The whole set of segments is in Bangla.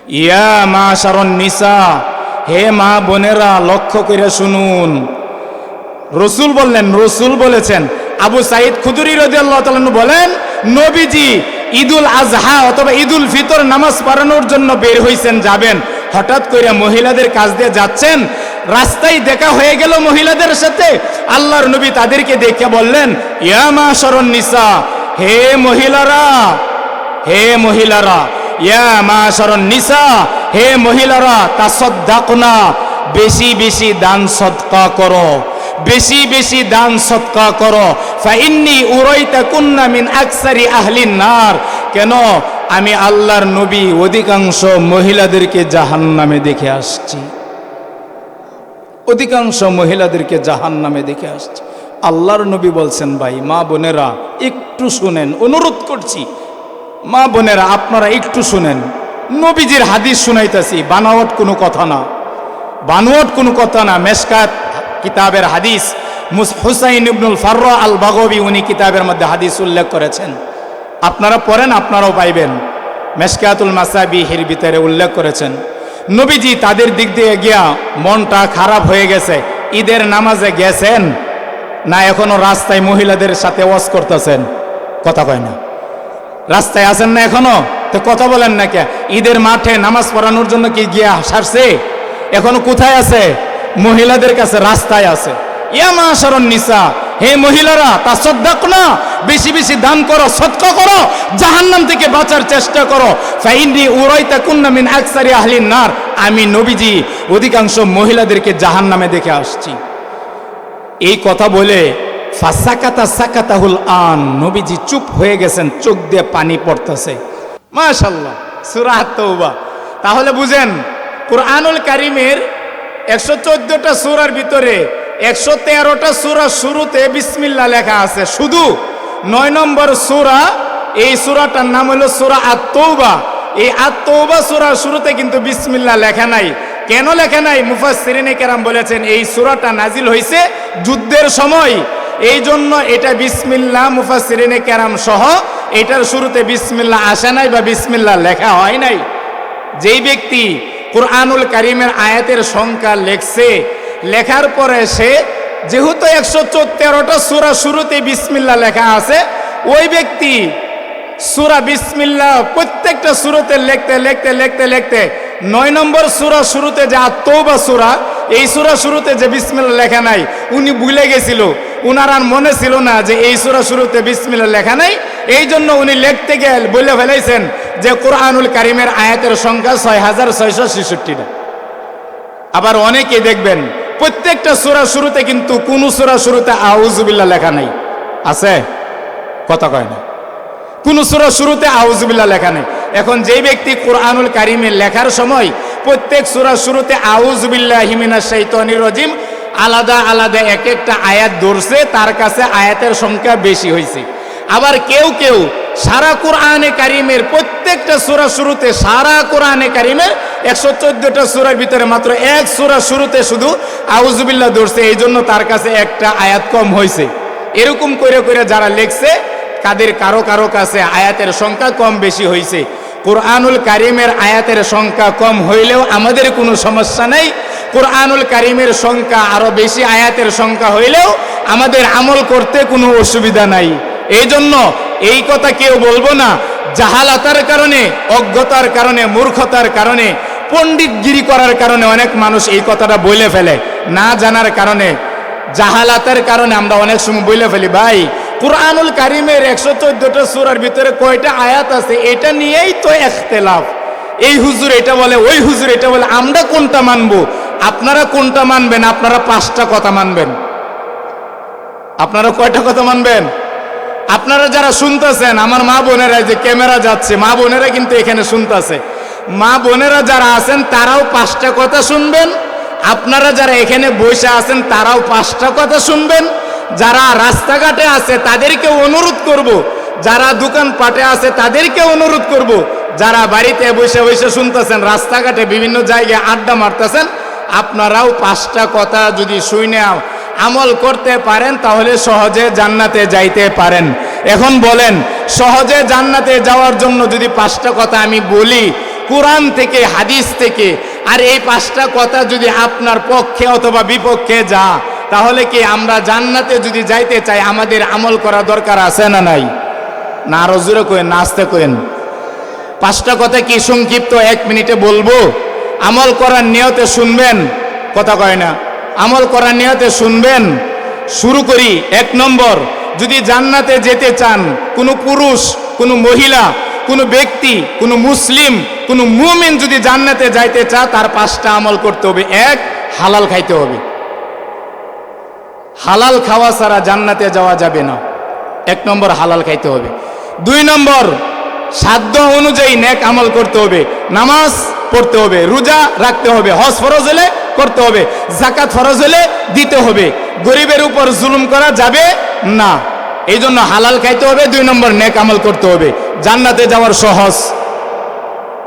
ইয়া মাশারুন নিসা, হে মা বোনেরা লক্ষ্য করে শুনুন। রসুল বললেন, রসুল বলেছেন। আবু সাইদ খুদরি রাদিয়াল্লাহু তাআলা আনহু বলেন, নবীজি ঈদুল আজহা অথবা ঈদুল ফিতর নামাজ পড়ানোর জন্য বের হইছেন, যাবেন। হঠাৎ করে মহিলাদের কাছ দিয়ে যাচ্ছেন, রাস্তায় দেখা হয়ে গেল মহিলাদের সাথে। আল্লাহর নবী তাদেরকে দেখে বললেন, ইয়া মাশারুন নিসা, হে মহিলারা, হে মহিলারা, ইয়া মাশারুন নিসা, হে মহিলারা, তাসাদদাকনা, বেশি বেশি দান সদকা করো, বেশি বেশি দান সদকা করো। ফাইন্নী উরাইতাকুন্না মিন আকসারি আহলিন নার, কেন আমি আল্লাহর নবী অধিকাংশ মহিলাদেরকে জাহান্নামে দেখে আসছি, অধিকাংশ মহিলাদেরকে জাহান্নামে দেখে আসছি। আল্লাহর নবী বলছেন, ভাই মা বোনেরা একটু শুনেন, অনুরোধ করছি, মা বোনেরা আপনারা একটু শুনেন। নবীজির হাদিস শুনাইতেছি, বানাওয়াট কোনো কথা না, বানোয়াট কোনো কথা না। মেশকাত কিতাবের হাদিস, হুসাইন ইবনুল ফাররা আল বাগবী উনি কিতাবের মধ্যে হাদিস উল্লেখ করেছেন, আপনারা পড়েন, আপনারাও পাইবেন। মেশকাতুল মাসাবিহির ভিতরে উল্লেখ করেছেন, নবীজি তাদের দিক দিয়ে গিয়া মনটা খারাপ হয়ে গেছে। ঈদের নামাজে গেছেন না এখনো রাস্তায় মহিলাদের সাথে ওয়াজ করতেছেন? কথা কয় না, রাস্তায় আছেন না এখনো? তো কথা বলেন না কে? ঈদের মাঠে নামাজ পড়ানোর জন্য কি গিয়া সারছে? এখনো কোথায় আছে? মহিলাদের কাছে, রাস্তায় আছে। ইয়া মাশারুন নিসা, হে মহিলারা, তাসাদদাকনা, বেশি বেশি দান করো, সদকা করো, জাহান্নাম থেকে বাঁচার চেষ্টা করো। ফাইন্নী উরাইতাকুন্না মিন আকসারি আহলিন নার, আমি নবীজি অধিকাংশ মহিলাদেরকে জাহান্নামে দেখে আসছি। এই কথা বলে ফাসাকাতা সাকাতাহুল আন, নবীজি চুপ হয়ে গেছেন, চোখ দিয়ে পানি পড়তেছে। মাশাআল্লাহ, সূরা আত-তাওবা। তাহলে বুঝেন, কুরআনুল কারীমের 114টা সূরার ভিতরে 113টা সূরা শুরুতে বিসমিল্লাহ লেখা আছে। শুধু 9 নম্বর সূরা, এই সূরাটার নাম হলো সূরা আত-তাওবা। এই আত-তাওবা সূরার শুরুতে কিন্তু বিসমিল্লাহ লেখা নাই। কেন লেখা নাই? মুফাসসিরিনে কেরাম বলেছেন, এই সূরাটা নাজিল হয়েছে যুদ্ধের সময়, এই জন্য এটা বিসমিল্লাহ, মুফাসসিরিনে কেরাম সহ এটার শুরুতে বিসমিল্লাহ আসে নাই বা বিসমিল্লাহ লেখা হয় নাই। যেই ব্যক্তি কুরআনুল কারীমের আয়াতের সংখ্যা লেখছে, লেখার পরে সে যেহেতু 113টা সূরা শুরুতে বিসমিল্লাহ লেখা আছে, ওই ব্যক্তি সূরা বিসমিল্লাহ প্রত্যেকটা সূরাতে লিখতে লিখতে লিখতে লিখতে 9 নম্বর সূরা শুরুতে যে আত-তাওবা সূরা, এই সূরা শুরুতে যে বিসমিল্লাহ লেখা নাই, উনি ভুলে গেছিল, উনার আর মনে ছিল না যে এই সূরা শুরুতে বিসমিল্লাহ লেখা নাই। এই জন্য উনি লিখতে গিয়ে বলে ফেলাইছেন যে কুরআনুল কারীমের আয়াতের সংখ্যা 6666টা। আবার অনেকে দেখবেন প্রত্যেকটা সূরা শুরুতে কিন্তু কোন সূরা শুরুতে আউযুবিল্লাহ লেখা নাই, আছে? কথা কয় না। কোন সূরা শুরুতে আউযুবিল্লাহ লেখা নেই। এখন যেই ব্যক্তি কুরআনুল কারীমে লেখার সময় প্রত্যেক সূরা শুরুতে আউযুবিল্লাহি মিনাশ শাইতানির রাজিম আলাদা আলাদা এক একটা আয়াত ধরছে, তার কাছে আয়াতের সংখ্যা বেশি হয়েছে। আবার কেউ কেউ সারা কোরআনে কারীমের প্রত্যেকটা সূরা শুরুতে, সারা কোরআনে কারীমের 114টা সূরার ভিতরে মাত্র এক সূরা শুরুতে শুধু আউযুবিল্লাহ ধরছে, এই জন্য তার কাছে একটা আয়াত কম হয়েছে। এরকম করে করে যারা লেখছে, তাদের কারো কারো কাছে আয়াতের সংখ্যা কম বেশি হয়েছে। কুরআনুল কারীমের আয়াতের সংখ্যা কম হইলেও আমাদের কোনো সমস্যা নেই। কুরআনুল কারীমের সংখ্যা আরো বেশি, আয়াতের সংখ্যা হইলেও আমাদের আমল করতে কোনো অসুবিধা নাই। এই জন্য এই কথা কেউ বলবো না জাহালাতার কারণে, অজ্ঞতার কারণে, মূর্খতার কারণে, পণ্ডিতগিরি করার কারণে অনেক মানুষ এই কথাটা বলে ফেলে। না জানার কারণে, জাহালাতের কারণে আমরা অনেক সময় বলে ফেলি, ভাই কুরআনুল কারীমের 114টা সূরার ভিতরে কয়টা আয়াত আছে এটা নিয়েই তো ইখতিলাফ। এই হুজুর এটা বলে, ওই হুজুর এটা বলে, আমরা কোনটা মানবো? আপনারা কোনটা মানবেন? আপনারা 5টা কথা মানবেন। আপনারা কয়টা কথা মানবেন? আপনারা যারা শুনতেছেন, আমার মা বোনেরা, যে ক্যামেরা যাচ্ছে, মা বোনেরা কিন্তু এখানে শুনতেছে, মা বোনেরা যারা আছেন তারাও 5টা কথা শুনবেন। আপনারা যারা এখানে বসে আছেন তারাও 5টা কথা শুনবেন। যারা রাস্তাঘাটে আছে তাদেরকে অনুরোধ করব, যারা দোকানপাটে আছে তাদেরকে অনুরোধ করব, যারা বাড়িতে বসে বসে শুনতেছেন, রাস্তাঘাটে বিভিন্ন জায়গায় আড্ডা মারতেছেন, আপনারাও 5টা কথা যদি শুনে আমল করতে পারেন তাহলে সহজে জান্নাতে যাইতে পারেন। এখন বলেন, সহজে জান্নাতে যাওয়ার জন্য যদি 5টা কথা আমি বলি, কোরআন থেকে, হাদিস থেকে। আর এই 5টা কথা যদি আপনার পক্ষে অথবা বিপক্ষে যা, তাহলে কি আমরা জান্নাতে যদি যাইতে চাই আমাদের আমল করা দরকার আছে না নাই? না আরো জোরে কইেন, না আস্তে কইেন। 5টা কথা কি সংক্ষিপ্ত 1 মিনিটে বলবো? আমল করার নিয়তে শুনবেন, কথা কয় না, আমল করার নিয়তে শুনবেন। শুরু করি। 1 নম্বর, যদি জান্নাতে যেতে চান, কোনো পুরুষ, কোনো মহিলা, কোনো ব্যক্তি, কোনো মুসলিম, কোনো মুমিন যদি জান্নাতে যাইতে চায়, তার 5টা আমল করতে হবে। 1, হালাল খাইতে হবে। হালাল খাওয়া ছাড়া জান্নাতে যাওয়া যাবে না। 1 নম্বর, হালাল খাইতে হবে। 2 নম্বর, সাধ্য অনুযায়ী নেক আমল করতে হবে। নামাজ পড়তে হবে, রোজা রাখতে হবে, হজ ফরজ হলে করতে হবে, যাকাত ফরজ হলে দিতে হবে, গরিবের উপর জুলুম করা যাবে না। এই জন্য হালাল খাইতে হবে। 2 নম্বর, নেক আমল করতে হবে, জান্নাতে যাওয়ার সহজ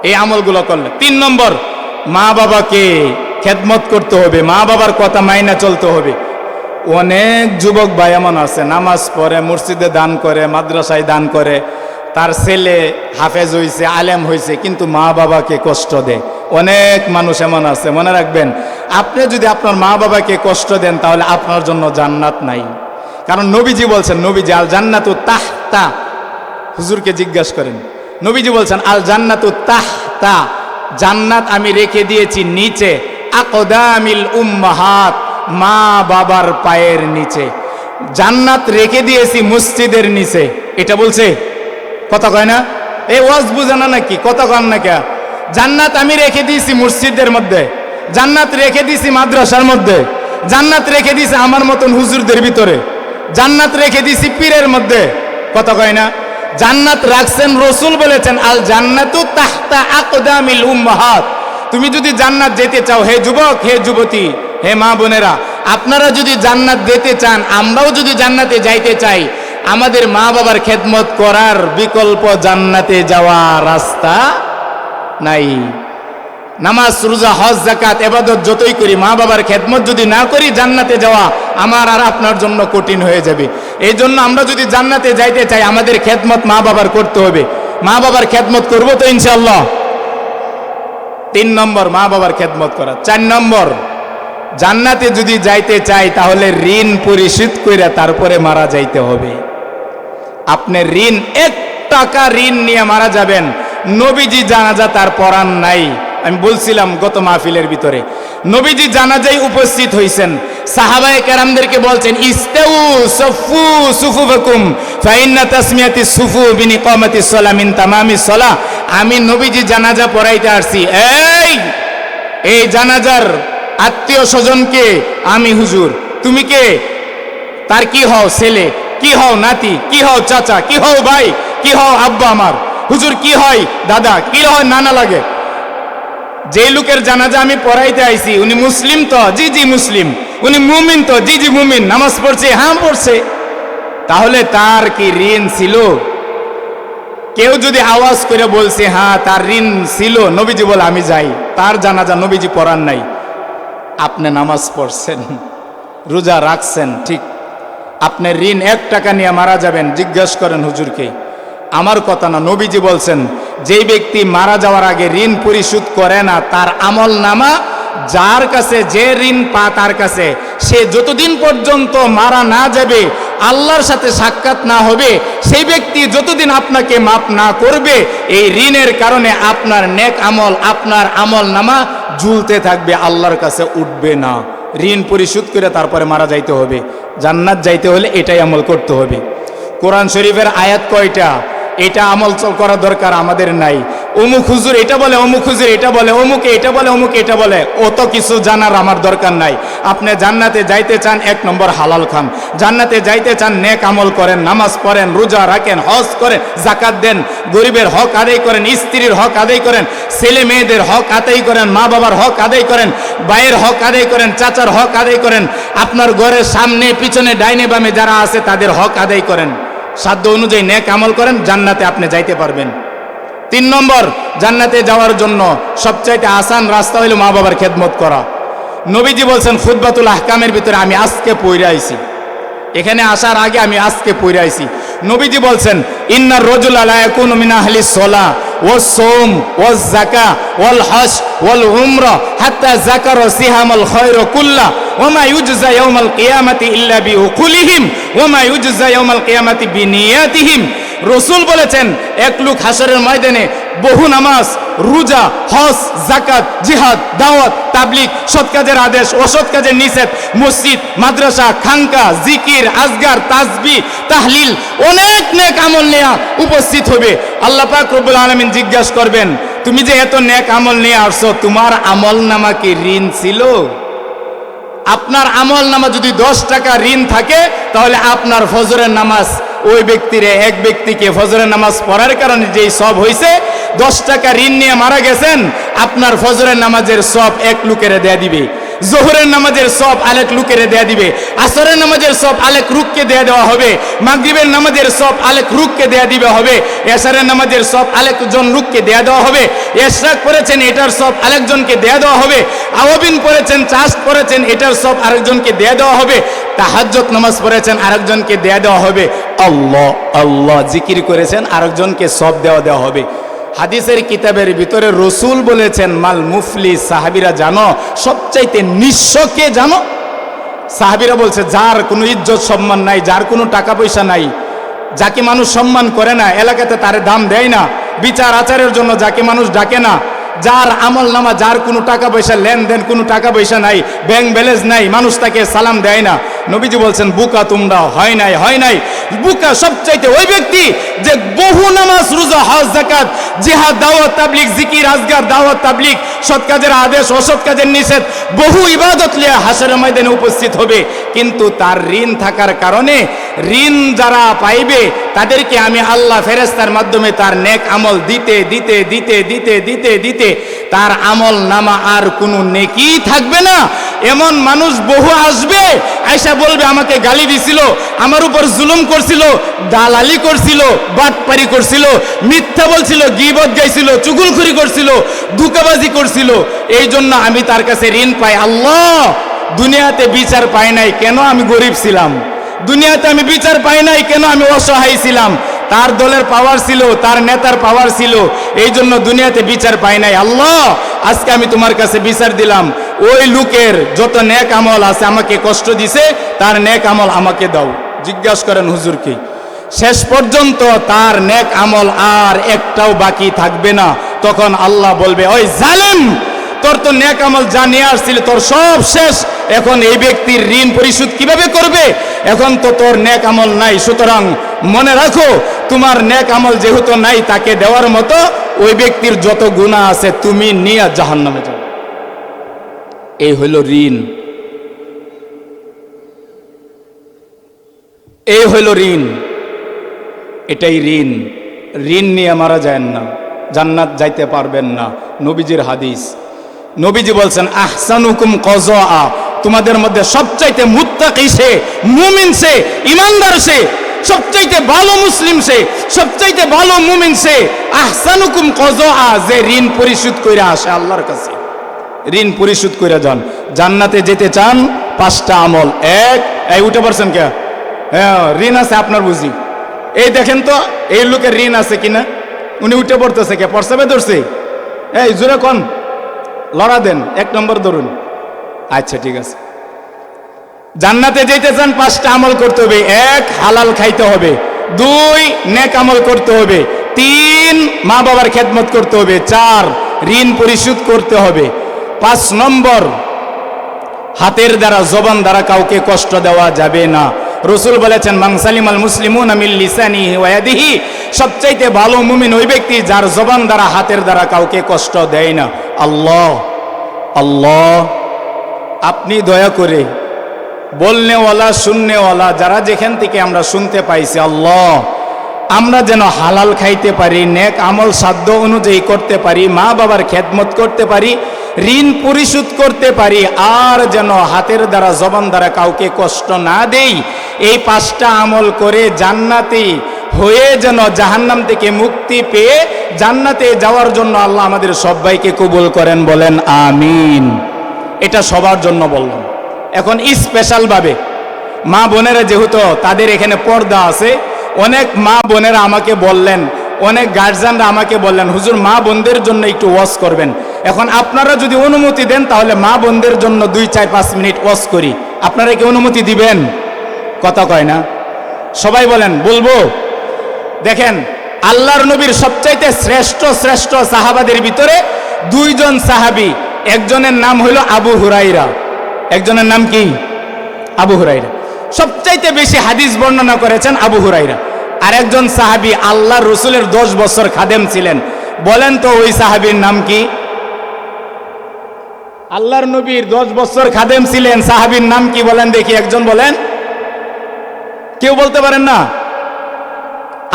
এই আমলগুলো করলে। 3 নম্বর, মা বাবাকে খেদমত করতে হবে, মা বাবার কথা মাইনা চলতে হবে। অনেক যুবক ভাই এমন আছে, নামাজ পড়ে, মসজিদে দান করে, মাদ্রাসায় দান করে, তার ছেলে হাফেজ হয়েছে, আলেম হয়েছে, কিন্তু মা বাবাকে কষ্ট দেয়। অনেক মানুষ এমন আছে। মনে রাখবেন, আপনি যদি আপনার মা বাবাকে কষ্ট দেন, তাহলে আপনার জন্য জান্নাত নাই। কারণ নবীজি বলছেন, নবীজি আল জান্নাতু তাহতা, হুজুরকে জিজ্ঞাসা করেন, নবীজি বলছেন আল জান্নাতু তাহতা, জান্নাত আমি রেখে দিয়েছি নিচে, আকদামিল উম্মাহাত, মা বাবার পায়ের নিচে। জান্নাত রেখে দিয়েছি মসজিদের নিচে, এটা বলছে, কথা কয় না? এই ওয়াজ বুঝে না নাকি? কথা কন না কে? জান্নাত আমি রেখে দিয়েছি মসজিদের মধ্যে, জান্নাত রেখে দিয়েছি মাদ্রাসার মধ্যে, জান্নাত রেখে দিয়েছি আমার মতন হুজুরদের ভিতরে, জান্নাত রেখে দিয়েছি পীরের মধ্যে, কথা কয় না? জান্নাত রাখছেন, রসুল বলেছেন আল জান্নাতু তাহতা আকদামিল উম্মাহাত। তুমি যদি জান্নাত যেতে চাও, হে যুবক, হে যুবতী, হে মা বোনেরা, আপনারা যদি জান্নাত যেতে চান, আমরাও যদি জান্নাতে যাইতে চাই, আমাদের মা বাবার খেদমত করার বিকল্প জান্নাতে যাওয়া রাস্তা নাই। নামাজ, রোজা, হজ, যাকাত, ইবাদত যতই করি, মা বাবার খেদমত যদি না করি, জান্নাতে যাওয়া আমার আর আপনার জন্য কঠিন হয়ে যাবে। এই জন্য আমরা যদি জান্নাতে যাইতে চাই, আমাদের খেদমত মা বাবার করতে হবে। মা বাবার খেদমত করবো তো ইনশাআল্লাহ। 3 নম্বর, মা বাবার খেদমত করা। 4 নম্বর, জান্নাতে যদি যাইতে চাই, তাহলে ঋণ পরিশোধ করে তারপরে মারা যাইতে হবে। আপনি ঋণ 1 টাকা ঋণ নিয়ে মারা যাবেন, নবীজি জানাজা তার পড়ান নাই। আমি বলছিলাম গত মাহফিলের ভিতরে, নবীজি জানাজায় উপস্থিত হয়েছেন, সাহাবায়ে কেরামদেরকে বলছেন, ইস্তাউ সফু সুফুফাকুম ফাইন্না তাসমিয়াতি সুফু বিনিকামাতিস সালাহ মিন তামামিস সালাহ। আমি নবীজি জানাজা পড়াইতে আসছি, এই জানাজার আত্মীয় স্বজনকে আমি হুজুর, তুমি কে? তার কি হও? ছেলে। কি হও? নাতি। কি হও? চাচা। কি হও? ভাই। কি হও? আব্বা আমার। হুজুর কি হয়? দাদা। কি হয়? নানা লাগে। যে লোকের জানাজা আমি পড়াইতে আইছি, উনি মুসলিম তো? জি জি মুসলিম। উনি মুমিন তো? জি জি মুমিন। নামাজ পড়ছে? হ্যাঁ পড়ছে। তাহলে তার কি ঋণ ছিল? কেউ যদি আওয়াজ করে বলছে হ্যাঁ তার ঋণ ছিল, নবীজি বলে আমি যাই, তার জানাজা নবীজি পড়ান নাই। আপনি নামাজ পড়ছেন, রোজা রাখছেন, ঠিক, আপনি ঋণ 1 টাকা নিয়ে মারা যাবেন, জিজ্ঞাসা করেন হুজুরকে। আমার কথা না, নবীজি বলছেন, যেই ব্যক্তি মারা যাওয়ার আগে ঋণ পরিশোধ করে না, তার আমল নামা যার কাছে যে ঋণ পা তার কাছে, সে যতদিন পর্যন্ত মারা না যাবে, আল্লাহর সাথে সাক্ষাৎ না হবে, সেই ব্যক্তি যতদিন আপনাকে মাফ না করবে, এই ঋণের কারণে আপনার নেক আমল, আপনার আমল নামা ঝুলতে থাকবে, আল্লাহর কাছে উঠবে না। ঋণ পরিশোধ করে তারপরে মারা যাইতে হবে। জান্নাত যাইতে হলে এটাই আমল করতে হবে। কোরআন শরীফের আয়াত কয়টা? এটা আমল করা দরকার আমাদের নাই। অমুক হুজুর এটা বলে, অমুক হুজুর এটা বলে, অমুকে এটা বলে, অমুকে এটা বলে, অত কিছু জানার আমার দরকার নাই। আপনি জান্নাতে যাইতে চান, 1 নম্বর হালাল খান। জান্নাতে যাইতে চান, নেক আমল করেন, নামাজ পড়েন, রোজা রাখেন, হজ করেন, যাকাত দেন, গরিবের হক আদায় করেন, স্ত্রীর হক আদায় করেন, ছেলে মেয়েদের হক আদায় করেন, মা বাবার হক আদায় করেন, ভাইয়ের হক আদায় করেন, চাচার হক আদায় করেন, আপনার ঘরের সামনে পিছনে ডাইনে বামে যারা আছে তাদের হক আদায় করেন, সাধ্য অনুযায়ী নেক আমল করেন, জান্নাতে আপনি যাইতে পারবেন। 3 নম্বর, জান্নাতে যাওয়ার জন্য সবচাইতে আসান রাস্তা হইল মা বাবার খেদমত করা। নবীজি বলছেন খুতবাতুল আহকামের ভিতরে, আমি আজকে পড়ে আইছি, এখানে আসার আগে আমি আজকে পড়ে আইছি। নবীজি বলছেন, ইন্নার রাজুলা লা ইয়াকুনু মিন আহলিস সালাহ والصوم والزكاة والحج والعمرة حتى ذكروا سهم الخير كله وما يجزى يوم القيامة إلا بعقولهم وما يجزى يوم القيامة بنياتهم রসুল বলেছেন এক লোক হাসরের ময়দানে বহু নামাজ, রোজা, হজ, যাকাত, জিহাদ, দাওয়াত, তাবলীগ, সৎ কাজের আদেশ, অসৎ কাজের নিষেধ, মসজিদ, মাদ্রাসা, খানকা, জিকির, আজগার, তাসবিহ, তাহলিল, অনেক নেক আমল নিয়ে উপস্থিত হবে। আল্লাহ পাক রব্বুল আলামিন জিজ্ঞাসা করবেন, তুমি যে এত নেক আমল নিয়ে আসছো, তোমার আমল নামা কি ঋণ ছিল? আপনার আমল নামা যদি 10 টাকা ঋণ থাকে, তাহলে আপনার ফজরের নামাজ ওই ব্যক্তিরে, এক ব্যক্তিকে ফজরের নামাজ পড়ার কারণে যেই সব হয়েছে, 10 টাকা ঋণ নিয়ে মারা গেছেন, আপনার ফজরের নামাজের সব এক লোকের দেয়া দিবে, জোহরের নামাজের সব আরেক লোকের দেয়া দিবে, আসরের নামাজের সব আরেক রুককে দেয়া দেওয়া হবে, মাগরিবের নামাজের সব আরেক রুককে দেয়া দিবে হবে, এশারের নামাজের সব আরেকজন রুককে দেয়া দেওয়া হবে, ইশরাক করেছেন এটার সব আরেকজনকে দেয়া দেওয়া হবে, আওয়াবিন পড়েছেন, চাষ করেছেন এটার সব আরেকজনকে দেয়া দেওয়া হবে, তাহাজ্জুদ নামাজ পড়েছেন আরেকজনকে দেয়া দেওয়া হবে, আল্লাহ আল্লাহ জিকির করেছেন আরেকজনকে সব দেওয়া হবে। হাদিসের কিতাবের ভিতরে রসুল বলেছেন, মাল মুফলিস, সাহাবীরা জানো সবচাইতে নিঃস্বকে জানো? সাহাবীরা বলছে, যার কোনো ইজ্জত সম্মান নাই, যার কোনো টাকা পয়সা নাই, যাকে মানুষ সম্মান করে না, এলাকাতে তার দাম দেয় না, বিচার আচারের জন্য যাকে মানুষ ডাকে না, যার আমল নামা, যার কোনো টাকা পয়সা লেনদেন, কোনো টাকা পয়সা নাই, ব্যাংক ব্যালেন্স নাই, মানুষ তাকে সালাম দেয় না। নবীজি বলছেন, বুকা তোমরা, হয় নাই। বুকা সবচাইতে ওই ব্যক্তি যে বহু নামাজ, রোজা, হজ, যাকাত, জিহাদ, দাওয়াত, তাবলীগ, জিকির, আজগার, দাওয়াত, তাবলীগ, সৎ কাজের আদেশ, অসৎ কাজের নিষেধ, বহু ইবাদত নিয়ে হাসরের ময়দানে উপস্থিত হবে, কিন্তু তার ঋণ থাকার কারণে ঋণ যারা পাইবে তাদেরকে আমি আল্লাহ ফেরেশতার মাধ্যমে তার নেক আমল দিতে তার আমল নামা আর কোনো নেকি থাকবে না। এমন মানুষ বহু আসবে, আয়সা বলবে, আমাকে গালি দিছিল, আমার উপর জুলুম করছিল, দালালি করছিল, বাটপারি করছিল, মিথ্যা বলছিল, গীবত গাইছিল, চুগলখড়ি করছিল, ধোঁকাবাজি করছিল, এই জন্য আমি তার কাছে ঋণ পাই। আল্লাহ, দুনিয়াতে বিচার পাই নাই কেন? আমি গরিব ছিলাম। দুনিয়াতে আমি বিচার পাই নাই কেন? আমি অসহায় ছিলাম। তার দলের পাওয়ার ছিল, তার নেতার পাওয়ার ছিল, এই জন্য দুনিয়াতে বিচার পাই নাই। আল্লাহ, আজকে আমি তোমার কাছে বিচার দিলাম, ওই লোকের যত নেক আমল আছে আমাকে কষ্ট দিছে, তার নেক আমল আমাকে দাও। জিজ্ঞাসা করেন হুজুরকে, শেষ পর্যন্ত তার নেক আমল আর একটাও বাকি থাকবে না। তখন আল্লাহ বলবে, ওই জালেম, তোর তো নেক আমল যা নিয়ে আসছিল তোর সব শেষ, এখন এই ব্যক্তির ঋণ পরিশোধ কিভাবে করবে? এখন তো তোর নেক আমল নাই, সুতরাং মনে রাখো, তোমার নেক আমল যেহেতু নাই, তাকে দেওয়ার মতো ওই ব্যক্তির যত গুনাহ আছে তুমি নিয়ে জাহান্নামে যাও। এই হইল ঋণ, এই হইল ঋণ, এটাই ঋণ। ঋণ নিয়ে মারা যায় না, জান্নাত যাইতে পারবেন না। নবীজির হাদিস, নবীজি বলছেন, আহসানুকুম কযা, তোমাদের মধ্যে সবচাইতে মুত্তাকি সে, মুমিন সে, ইমানদার সে, সবচাইতে ভালো মুসলিম সে, সবচাইতে ভালো মুমিন সে, আহসানুকুম কযা, যে ঋণ পরিশোধ কইরা আসে আল্লাহর কাছে। ঋণ পরিশোধ কইরা যান। জান্নাতে যেতে চান, 5টা আমল। এই উঠে পারছেন কে? হ্যাঁ, ঋণ আছে আপনার বুঝি? এই দেখেন তো এই লোকের ঋণ আছে কিনা। উনি উঠে পড়তেছে কে? প্রস্রাবে ধরছে? এই জোরে কোন, লড়া দেন, 1 নম্বর ধরুন। আচ্ছা ঠিক আছে। জান্নাতে যেতে চান, 5টা আমল করতে হবে। 1, হালাল খাইতে হবে। 2, নেক আমল করতে হবে। 3, মা বাবার খেদমত করতে হবে। 4, ঋণ পরিশোধ করতে হবে। 5 নম্বর, হাতের দ্বারা, জবান দ্বারা কাউকে কষ্ট দেওয়া যাবে না। রসুল বলেছেন, মান সালিমাল মুসলিমুনা মিন লিসানিহি ওয়া ইয়াদিহি, সবচাইতে ভালো মুমিন ওই ব্যক্তি যার জবান দ্বারা, হাতের দ্বারা কাউকে কষ্ট দেয় না। আল্লাহ আল্লাহ, আপনি দয়া করে বলনেওয়ালা, শুননেওয়ালা, যারা যেখান থেকে আমরা শুনতে পাইছি, আল্লাহ, আমরা যেন হালাল খাইতে পারি, নেক আমল সাধ্য অনুযায়ী করতে পারি, মা বাবার খেদমত করতে পারি, ঋণ পরিশোধ করতে পারি, আর যেন হাতের দ্বারা, জবান দ্বারা কাউকে কষ্ট না দেই। এই 5টা আমল করে জান্নাতি হয়ে যেন জাহান্নাম থেকে মুক্তি পেয়ে জান্নাতে যাওয়ার জন্য আল্লাহ আমাদের সবাইকে কবুল করেন, বলেন আমিন। এটা সবার জন্য বললাম। এখন স্পেশালভাবে মা বোনেরা, যেহেতু তাদের এখানে পর্দা আছে, অনেক মা বোনেরা আমাকে বললেন, অনেক গার্জিয়ানরা আমাকে বললেন, হুজুর মা বোনদের জন্য একটু ওয়াজ করবেন। এখন আপনারা যদি অনুমতি দেন তাহলে মা বোনদের জন্য 2-4-5 মিনিট ওয়াজ করি। আপনারা কি অনুমতি দিবেন? কথা কয় না, সবাই বলেন বলবো। দেখেন, আল্লাহর নবীর সবচাইতে শ্রেষ্ঠ শ্রেষ্ঠ সাহাবাদের ভিতরে 2 জন সাহাবী, একজনের নাম হইল আবু হুরাইরা। একজনের নাম কি? আবু হুরাইরা। সবচাইতে বেশি হাদিস বর্ণনা করেছেন আবু হুরাইরা। আর একজন সাহাবী আল্লাহর রসুলের 10 বছর খাদেম ছিলেন। বলেন তো ওই সাহাবীর নাম কি? আল্লাহর নবীর 10 বছর খাদেম ছিলেন, সাহাবীর নাম কি বলেন দেখি, একজন বলেন। কেউ বলতে পারেন না?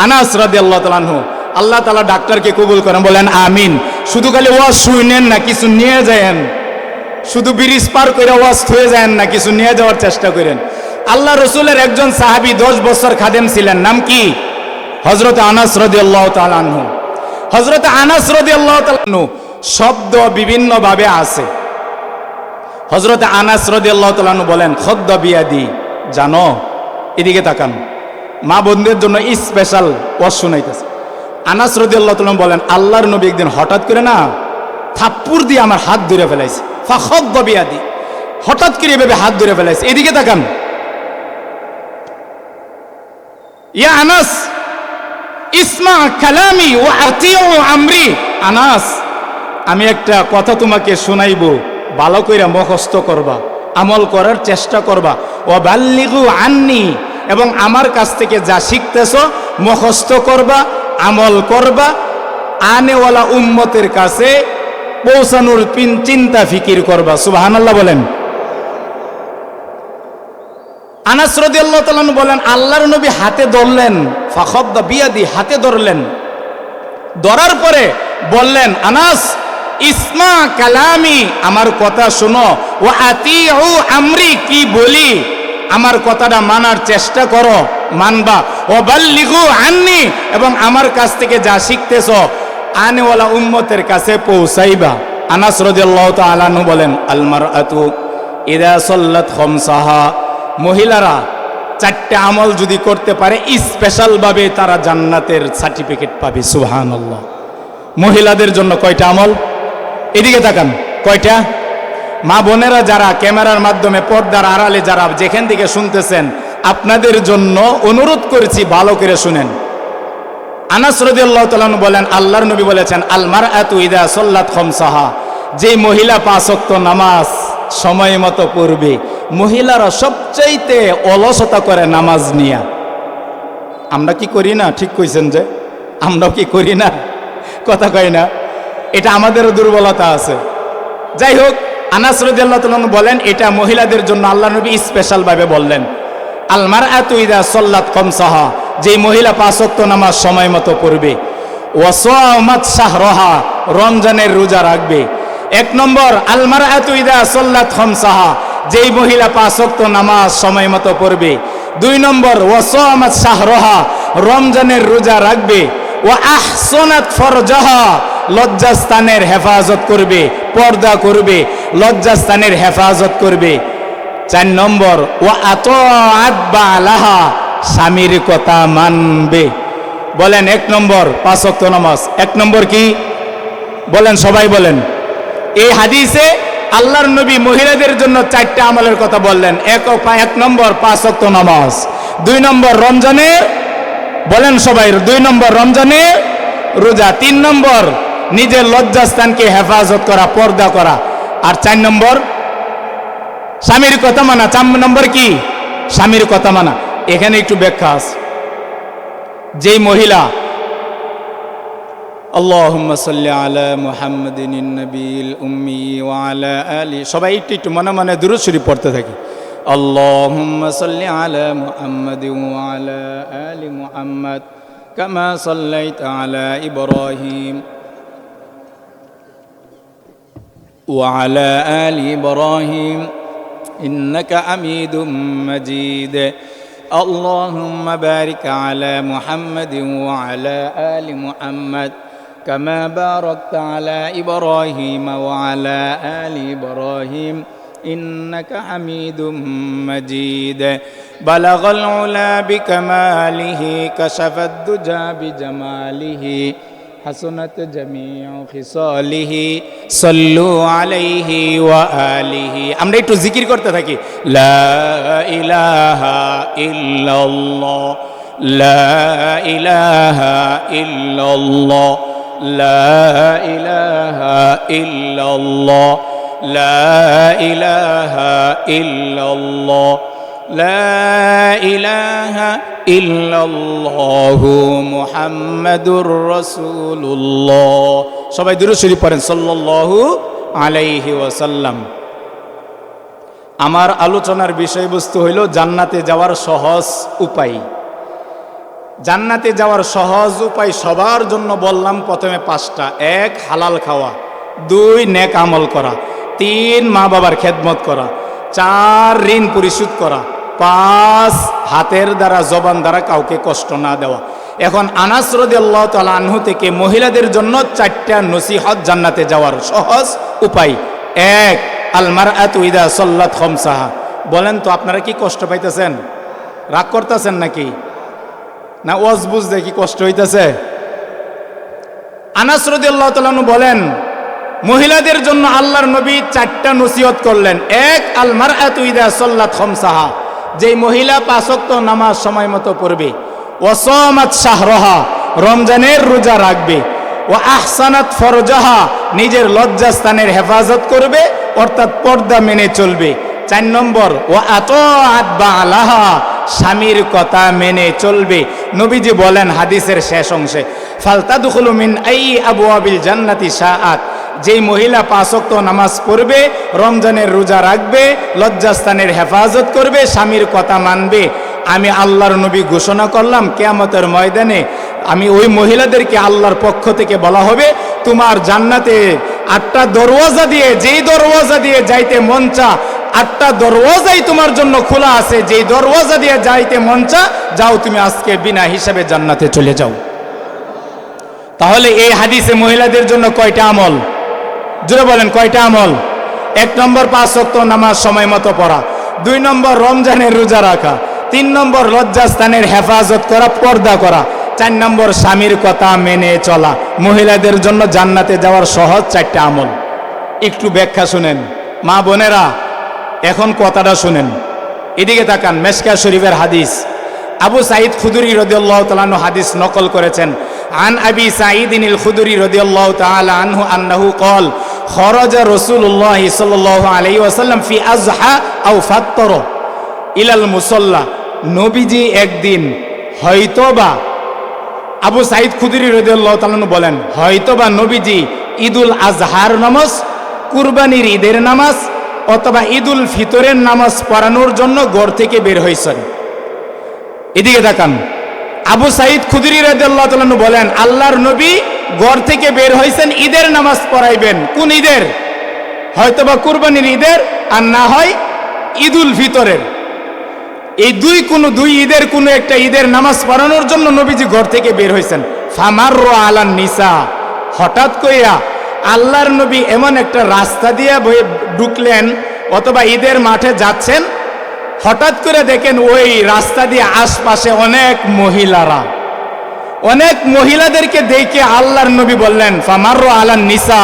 আনাস রাদিয়াল্লাহু তাআলা আনহু। আল্লাহ তাআলা ডাক্তারকে কবুল করেন, বলেন আমিন। শুধু খালি ওয়াজ শুনেন না, কিছু নিয়ে যায়েন। শুধু ব্রিজ পার করে ওয়াজ হয়ে যায়েন না, কিছু নিয়ে যাওয়ার চেষ্টা করেন। আল্লাহ রসুলের একজন সাহাবী 10 বছর খাদেম ছিলেন, নাম কি? হযরত আনাস রাদিয়াল্লাহু তাআলা আনহু। হযরত আনাস রাদিয়াল্লাহু তাআলা আনহু শব্দ বিভিন্ন ভাবে আছে। হযরত আনাস রাদিয়াল্লাহু তাআলা আনহু বলেন, খদ্দ বিয়াদি, জানো, এদিকে তাকান, মা বোনদের জন্য স্পেশাল ওয়াজ শুনাইতেছে। আনাস রাদিয়াল্লাহু তাআলা বলেন, আল্লাহর নবী একদিন হঠাৎ করে না থাপ্পড় দিয়ে আমার হাত ধরে ফেলাইছে। ফাখদ্দ বিয়াদি, হঠাৎ করে এভাবে হাত ধরে ফেলাইছে। এদিকে তাকান। ইয়া আনাস ইসমা কালামি ওয়া আতিউ আমরি। আনাস, আমি একটা কথা তোমাকে শোনাইবো, ভালো কইরা মুখস্থ করবা, আমল করার চেষ্টা করবা। ওয়া বাল্লিগু আন্নি, এবং আমার কাছ থেকে যা শিখতেছো মুখস্থ করবা, আমল করবা, আনেওয়ালা উম্মতের কাছে পৌঁছানোর চিন্তা ফিকির করবা। সুবহানাল্লাহ বলেন। আনাস রাদিয়াল্লাহু তাআলা বলেন, আল্লাহর নবী হাতে ধরলেন, ফাখদ্দা বিয়াদি, হাতে ধরলেন। ধরার পরে বললেন, আনাস ইসমা কালামি, আমার কথা শোনো, ও আতিউ আমরি, কি বলি আমার কথাটা মানার চেষ্টা করো, মানবা। ও বাল্লিগু আন্নি, এবং আমার কাছ থেকে যা শিখতেছো আনেওয়ালা উম্মতের কাছে পৌঁছাইবা। আনাস রাদিয়াল্লাহু তাআলা আনহু বলেন, আল মারআতু ইযা সাল্লাত খামসাহা, মহিলারা 4টা আমল যদি করতে পারে স্পেশাল ভাবে তারা জান্নাতের সার্টিফিকেট পাবে। সুবহানাল্লাহ। মহিলাদের জন্য কয়টা আমল? এদিকে তাকান, কয়টা? মা বোনেরা যারা ক্যামেরার মাধ্যমে পর্দার আড়ালে যারা যেখান থেকে শুনতেছেন, আপনাদের জন্য অনুরোধ করেছি ভালো করে শুনেন। আনাস রাদিয়াল্লাহু তাআলা বলেন, আল্লাহর নবী বলেছেন, আল মারআতু ইযা সাল্লাত খামসাহা, যে মহিলা 5 ওয়াক্ত নামাজ সময় মতো পড়বে। মহিলারা সবচাইতে অলসতা করে নামাজ নিয়া। আমরা কি করি না? ঠিক কইছেন যে আমরাও কি করি না? কথা কই না? এটা আমাদেরও দুর্বলতা আছে। যাই হোক, আনাস রাদিয়াল্লাহু তাআলা বলেন, এটা মহিলাদের জন্য আল্লাহ নবী স্পেশাল ভাবে বললেন। আল মারআতু ইযা সাল্লাত খামসাহা, যে মহিলা 5 ওয়াক্ত নামাজ সময় মতো পড়বে। ওয়া সামাত শাহরাহা, রমজানের রোজা রাখবে। 1 নম্বর, আল মারআতু ইযা সাল্লাত খামসাহা, যেই মহিলা 5 ওয়াক্ত নামাজ সময় মতো পড়বে। 2 নম্বর, ওয়া সামাত শাহরাহা, রমজানের রোজা রাখবে। ওয়া আহসানাত ফারজাহা, লজ্জাস্থানের হেফাজত করবে, পর্দা করবে, লজ্জাস্থানের হেফাজত করবে। 4 নম্বর, ওয়া আতাআত বালাহা, স্বামীর কথা মানবে। বলেন 1 নম্বর 5 ওয়াক্ত নামাজ। 1 নম্বর কি বলেন? সবাই বলেন। এই হাদিসে আল্লাহর নবী মহিলাদের জন্য 4টা আমলের কথা বললেন। 1 নম্বর 5 ওয়াক্ত নামাজ। 2 নম্বর রমজানে, বলেন সবাই, 2 নম্বর রমজানে রোজা। 3 নম্বর নিজের লজ্জাস্থানকে হেফাজত করা, পর্দা করা। আর 4 নম্বর স্বামীর কথা মানা। 4 নম্বর কি? স্বামীর কথা মানা। এখানে একটু ব্যাখ্যা আছে। যেই মহিলা, আল্লাহুম্মা সাল্লি আলা মুহাম্মাদিন নবিয়্যিল উম্মি ওয়া আলা আলি, সবাই একটু মনে মনে দুরূদ শরীফ পড়তে থাকি। আল্লাহুম্মা সাল্লি আলা মুহাম্মাদিন ওয়া আলা আলি মুহাম্মাদ কামা সাল্লাইতা আলা ইব্রাহিম ওয়া আলা আলি ইব্রাহিম ইন্নাকা হামিদুম মাজিদ। اللهم بارك على محمد وعلى آل محمد كما باركت على إبراهيم وعلى آل إبراهيم إنك حميد مجيد। বালাগাল উলা বিকামালিহি কাশাফাদ দুজা বিজামালিহি হাসনাত জামিউ খিসালিহি সাল্লু আলাইহি ওয়া আলিহি। আমরা একটু জিকির করতে থাকি, লা ইলাহা ইল্লাল্লাহ, লা ইলাহা ইল্লাল্লাহ, লা ইলাহা ইল্লাল্লাহ, লা ইলাহা ইল্লাল্লাহ, লা ইলাহা ইল্লাল্লাহু মুহাম্মাদুর রাসূলুল্লাহ। সবাই দুরূদ শরীফ পড়েন সাল্লাল্লাহু আলাইহি ওয়াসাল্লাম। আমার আলোচনার বিষয়বস্তু হইল জান্নাতে যাওয়ার সহজ উপায়। জান্নাতে যাওয়ার সহজ উপায় সবার জন্য বললাম প্রথমে 5টা। 1 হালাল খাওয়া, 2 নেক আমল করা, 3 মা বাবার খেদমত করা, 4 ঋণ পরিশোধ করা, 5 হাতের দ্বারা জবান দ্বারা কাউকে কষ্ট না দেওয়া। এখন আনাস রাদিয়াল্লাহু তাআলা আনহু থেকে মহিলাদের জন্য 4টা নসিহত জান্নাতে যাওয়ার সহজ উপায়। 1 আল মারআতু ইযা সাল্লাত খামসাহা। বলেন তো আপনারা কি কষ্ট পাইতেছেন? রাগ করতেছেন নাকি? না ওয়াজ বুঝতে কি কষ্ট হইতেছে? আনাস রাদিয়াল্লাহু তাআলা আনহু বলেন মহিলাদের জন্য আল্লাহর নবী 4টা নসিহত করলেন। 1 আল মারআতু ইযা সাল্লাত খামসাহা, যেই মহিলা 5 ওয়াক্ত নামাজ সময় মতো পড়বে, ওয়া সামাত শাহরাহা, রমজানের রোজা রাখবে, ওয়া আহসানাত ফরজাহা, নিজের লজ্জাস্থানের হেফাজত করবে অর্থাৎ পর্দা মেনে চলবে। 4 নম্বর ওয়া আতাআত বালাহা, স্বামীর কথা মেনে চলবে। নবীজি বলেন হাদিসের শেষ অংশে, ফালতাদখুলু মিন আই আবওয়াবিল জান্নাতি শাআত, যেই মহিলা 5 ওয়াক্ত নামাজ পড়বে, রমজানের রোজা রাখবে, লজ্জাস্থানের হেফাজত করবে, স্বামীর কথা মানবে, আমি আল্লাহর নবী ঘোষণা করলাম কিয়ামতের ময়দানে আমি ওই মহিলাদেরকে আল্লাহর পক্ষ থেকে বলা হবে তোমার জান্নাতে 8টা দরওয়াজা দিয়ে, যেই দরওয়াজা দিয়ে যাইতে মন চা, 8টা দরওয়াজাই তোমার জন্য খোলা আছে, যেই দরওয়াজা দিয়ে যাইতে মন চা যাও তুমি আজকে বিনা হিসাবে জান্নাতে চলে যাও। তাহলে এই হাদিসে মহিলাদের জন্য কয়টা আমল? জোরে বলেন কয়টা আমল? 1 নম্বর 5 ওয়াক্ত নামাজ সময় মতো পড়া, 2 নম্বর রমজানের রোজা রাখা, 3 নম্বর লজ্জাস্থানের হেফাজত করা, পর্দা করা, 4 নম্বর স্বামীর কথা মেনে চলা। মহিলাদের জন্য জান্নাতে যাওয়ার সহজ 4টা আমল। একটু ব্যাখ্যা শুনেন মা বোনেরা, এখন কথাটা শুনেন, এদিকে তাকান। মেশকাত শরীফের হাদিস, আবু সাঈদ খুদরি রাদিয়াল্লাহু তাআলা আনহু হাদিস নকল করেছেন। আন আবি সাঈদিনিল খুদরি রাদিয়াল্লাহু তাআলা আনহু আন্নাহু ক্বাল খরাজা রাসূলুল্লাহ সাল্লাল্লাহু আলাইহি ওয়াসাল্লাম ফি আযহা আও ফাত্তর ইলাল মুসাল্লা। নবীজি একদিন হয়তোবা, আবু সাঈদ খুদরি রাদিয়াল্লাহু তাআলা আনহু বলেন হয়তোবা নবীজি ঈদুল আজহার নামাজ, কুরবানির ঈদের নামাজ অথবা ঈদুল ফিতরের নামাজ পড়ানোর জন্য ঘর থেকে বের হয়েছেন। এদিকে তাকান, আবু সাঈদ খুদরি রাদিয়াল্লাহু তাআলা আনহু বলেন আল্লাহর নবী ঘর থেকে বের হয়েছেন ঈদের নামাজ পড়াইবেন। কোন ঈদের? হয়তোবা কুরবানির ঈদের আর না হয় ঈদুল ফিতরের। এই কোনো দুই ঈদের কোনো একটা ঈদের নামাজ পড়ানোর জন্য নবীজি ঘর থেকে বের হয়েছেন। ফামাররু আলান নিসা, হঠাৎ কইরা আল্লাহর নবী এমন একটা রাস্তা দিয়ে ঢুকলেন অথবা ঈদের মাঠে যাচ্ছেন, হঠাৎ করে দেখেন ওই রাস্তা দিয়ে আশপাশে অনেক মহিলাদেরকে দেখে আল্লাহর নবী বললেন ফামাররু আলান নিসা,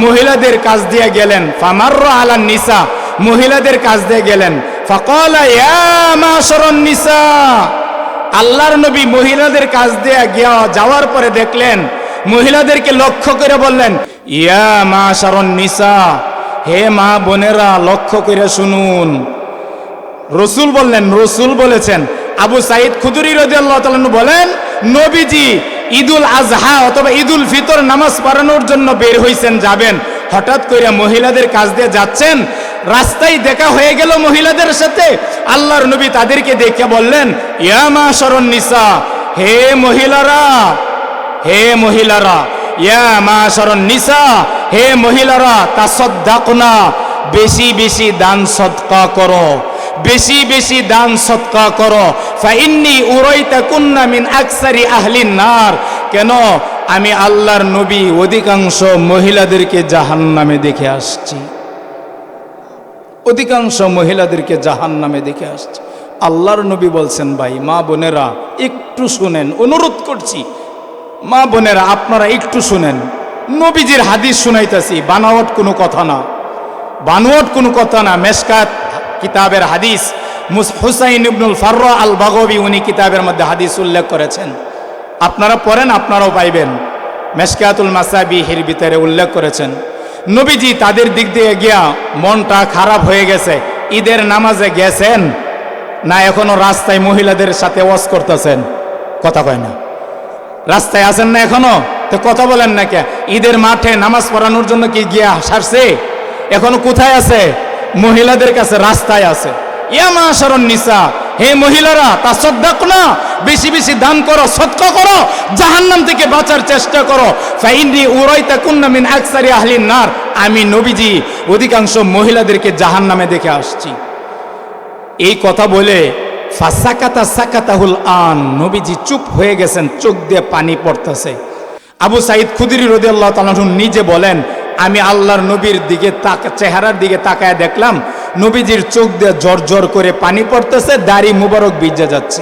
মহিলাদের কাছ দিয়ে গেলেন। ফামাররু আলান নিসা, মহিলাদের কাছ দিয়ে গেলেন। ফাকালা ইয়া মাশারান নিসা, আল্লাহর নবী মহিলাদের কাছ দিয়ে যাওয়ার পরে দেখলেন, মহিলাদেরকে লক্ষ্য করে বললেন ইয়া মাশারান নিসা, হে মা বোনেরা লক্ষ্য করে শুনুন। রসুল বললেন, রসুল বলেছেন। আবু সাঈদ খুদরি রাদিয়াল্লাহু তাআলা আনহু বলেন নবীজি ঈদুল আজহা অথবা ঈদুল ফিতর নামাজ পড়ানোর জন্য বের হইছেন, যাবেন, হঠাৎ করে মহিলাদের কাছ দিয়ে যাচ্ছেন, রাস্তায় দেখা হয়ে গেল মহিলাদের সাথে। আল্লাহর নবী তাদেরকে দেখে বললেন ইয়া মাশারান নিসা, হে মহিলারা, হে মহিলারা, ইয়া মাশারান নিসা, হে মহিলারা, তাসাদদাকনা, বেশি বেশি দান সদকা করো, বেশি বেশি দান সদকা করো। ফাইন্নি উরাইতাকুন্না মিন আকসারি আহলিন নার, কেন আমি আল্লাহর নবী অধিকাংশ মহিলাদেরকে জাহান্নামে দেখে আসছি, অধিকাংশ মহিলাদেরকে জাহান্নামে দেখে আসছি। আল্লাহর নবী বলছেন ভাই মা বোনেরা একটু শুনেন, অনুরোধ করছি মা বোনেরা আপনারা একটু শুনেন, নবীজির হাদিস শুনাইতেছি, বানাওয়াট কোনো কথা না, বানোয়াট কোনো কথা না। মেশকাত কিতাবের হাদিস হুসাইন ইবনুল ফাররা আল বাগবী উনি কিতাবের মধ্যে হাদিস উল্লেখ করেছেন, আপনারা পড়েন আপনারাও পাইবেন। মেশকাতুল মাসাবিহির ভিতরে উল্লেখ করেছেন নবীজি তাদের দিক দিয়ে গিয়া মনটা খারাপ হয়ে গেছে, ঈদের নামাজে গেছেন না এখনো রাস্তায় মহিলাদের সাথে ওয়াজ করতেছেন? কথা কয় না, রাস্তায় আছেন না এখনো? তো কথা বলেন না কে? ঈদের মাঠে নামাজ পড়ানোর জন্য কি গিয়া সারছে? এখনো কোথায় আছে? মহিলাদের কাছে, রাস্তায় আছে। ইয়া মাশারুন নিসা, হে মহিলারা তাসাদদাকনা, বেশি বেশি দান করো, সদকা করো, জাহান্নাম থেকে বাঁচার চেষ্টা করো। ফাইন্নি উরাইতাকুন্না মিন আকসারি আহলিন নার, আমি নবীজি অধিকাংশ মহিলাদেরকে জাহান্নামে দেখে আসছি। এই কথা বলে ফাসাকাতা সাকাতাহুল আন, নবীজি চুপ হয়ে গেছেন, চোখ দিয়ে পানি পড়তেছে। আবু সাঈদ খুদরি রাদিয়াল্লাহু তাআলা নিজে বলেন আমি আল্লাহর নবীর দিকে চেহারার দিকে তাকায় দেখলাম নবীজির চোখ দিয়ে জর জর করে পানি পড়তেছে, দাড়ি মুবারক ভিজে যাচ্ছে।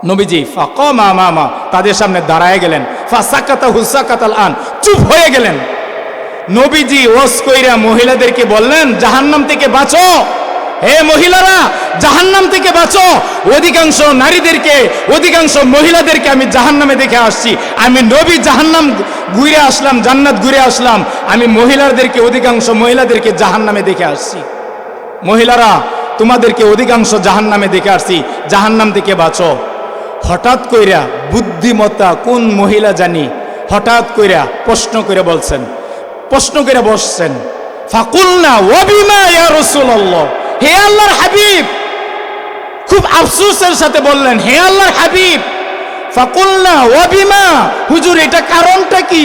নবীজি ফাকামা মামা, তাদের সামনে দাঁড়ায় গেলেন। ফাসাকাতাহু সাকাতাল আন, চুপ হয়ে গেলেন। নবীজি ওয়াজ কইরা মহিলাদেরকে বললেন জাহান্নাম থেকে বাঁচো, হে মহিলারা জাহান্নাম থেকে বাঁচো। অধিকাংশ নারীদেরকে, অধিকাংশ মহিলাদেরকে আমি জাহান্নামে দেখে আসছি। আমি নবী জাহান্নাম ঘুরে আসলাম, জান্নাত ঘুরে আসলাম, আমি মহিলাদেরকে, অধিকাংশ মহিলাদেরকে জাহান্নামে দেখে আসছি। মহিলারা তোমাদেরকে অধিকাংশ জাহান্নামে দেখে আসছি, জাহান্নাম থেকে বাঁচো। হঠাৎ কইরা বুদ্ধিমত্তা কোন মহিলা জানি হঠাৎ কইরা প্রশ্ন করে বলছেন, প্রশ্ন করে বসছেন, ফাকুলনা ওয়া বিমা ইয়া রাসূলুল্লাহ, হে আল্লাহর হাবিব, খুব আফসোসের সাথে বললেন হে আল্লাহর হাবিব। ফাকুলনা ওয়া বিমা, হুজুর এটা কারণটা কি?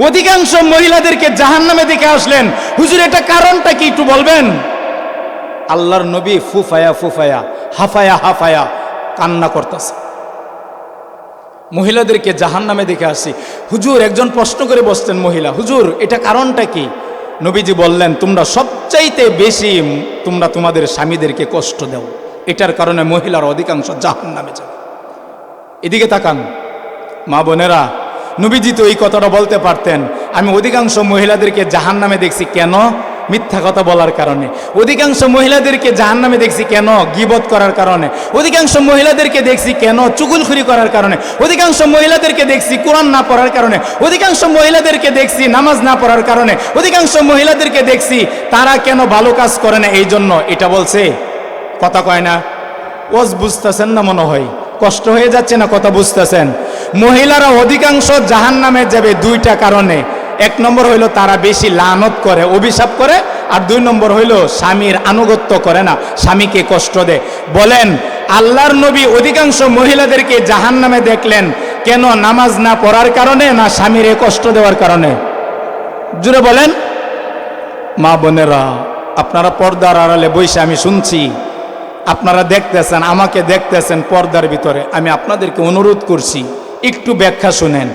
অধিকাংশ মহিলাদেরকে জাহান্নামে দেখে আসলেন, হুজুর এটা কারণটা কি একটু বলবেন? আল্লাহর নবী ফুফায়া ফুফায়া, হাফায়া হাফায়া কান্না করতেছে। মহিলাদেরকে জাহান্নামে দেখে আসি। হুজুর, একজন প্রশ্ন করে বসতেন মহিলা, হুজুর এটা কারণটা কি? নবীজি বললেন তোমরা সবচাইতে বেশি তোমরা তোমাদের স্বামীদেরকে কষ্ট দাও, এটার কারণে মহিলার অধিকাংশ জাহান্নামে যাবে। এদিকে তাকান মা বোনেরা, নবীজি তো এই কথাটা বলতে পারতেন আমি অধিকাংশ মহিলাদেরকে জাহান্নামে দেখছি কেন? মিথ্যা কথা বলার কারণে। অধিকাংশ মহিলাদেরকে জাহান্নামে দেখছি কেন? গীবত করার কারণে। অধিকাংশ মহিলাদেরকে দেখছি কেন? চুগলখুরি করার কারণে। অধিকাংশ মহিলাদেরকে দেখছি কোরআন না পড়ার কারণে। অধিকাংশ মহিলাদেরকে দেখছি নামাজ না পড়ার কারণে। অধিকাংশ মহিলাদেরকে দেখছি তারা কেন ভালো কাজ করে না, এই জন্য এটা বলছে। কথা কয় না? ওজ বুঝতেছেন না মনে হয়? কষ্ট হয়ে যাচ্ছে না? কথা বুঝতেছেন? মহিলারা অধিকাংশ জাহান্নামে যাবে দুইটা কারণে। এক নম্বর হইল তারা বেশি লানত করে, অভিশাপ করে, আর দুই নম্বর হইল স্বামীর আনুগত্য করে না, স্বামীকে কষ্ট দেয়। বলেন আল্লাহর নবী অধিকাংশ মহিলাদেরকে জাহান্নামে দেখলেন কেন? নামাজ না পড়ার কারণে না স্বামীর কষ্ট দেওয়ার কারণে? জুড়ে বলেন। মা বোনেরা আপনারা পর্দার আড়ালে বসে আমি শুনছি, আপনারা দেখতেছেন, আমাকে দেখতেছেন পর্দার ভিতরে। আমি আপনাদেরকে অনুরোধ করছি একটু ব্যাখ্যা শুনেন।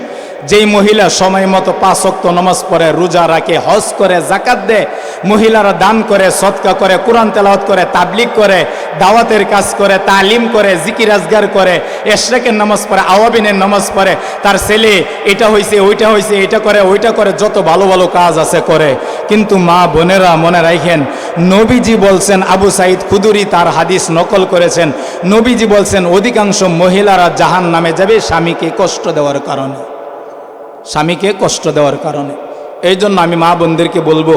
যেই মহিলা সময় মতো 5 ওয়াক্ত নামাজ পড়ে, রোজা রাখে, হজ করে, যাকাত দেয়, মহিলারা দান করে, সদকা করে, কোরআন তেলাওয়াত করে, তাবলিগ করে, দাওয়াতের কাজ করে, তালিম করে, জিকির আজগার করে, এশরাকের নামাজ পড়ে, আওয়াবিনের নামাজ পড়ে, তার ছেলে এটা হয়েছে ওইটা হয়েছে, এটা করে ওইটা করে, যত ভালো ভালো কাজ আছে করে। কিন্তু মা বোনেরা মনে রাখেন, নবীজি বলছেন, আবু সাঈদ খুদরি তার হাদিস নকল করেছেন, নবীজি বলছেন অধিকাংশ মহিলারা জাহান্নামে যাবে স্বামীকে কষ্ট দেওয়ার কারণে, স্বামীকে কষ্ট দেওয়ার কারণে। এই জন্য আমি মা বোনদেরকে বলবো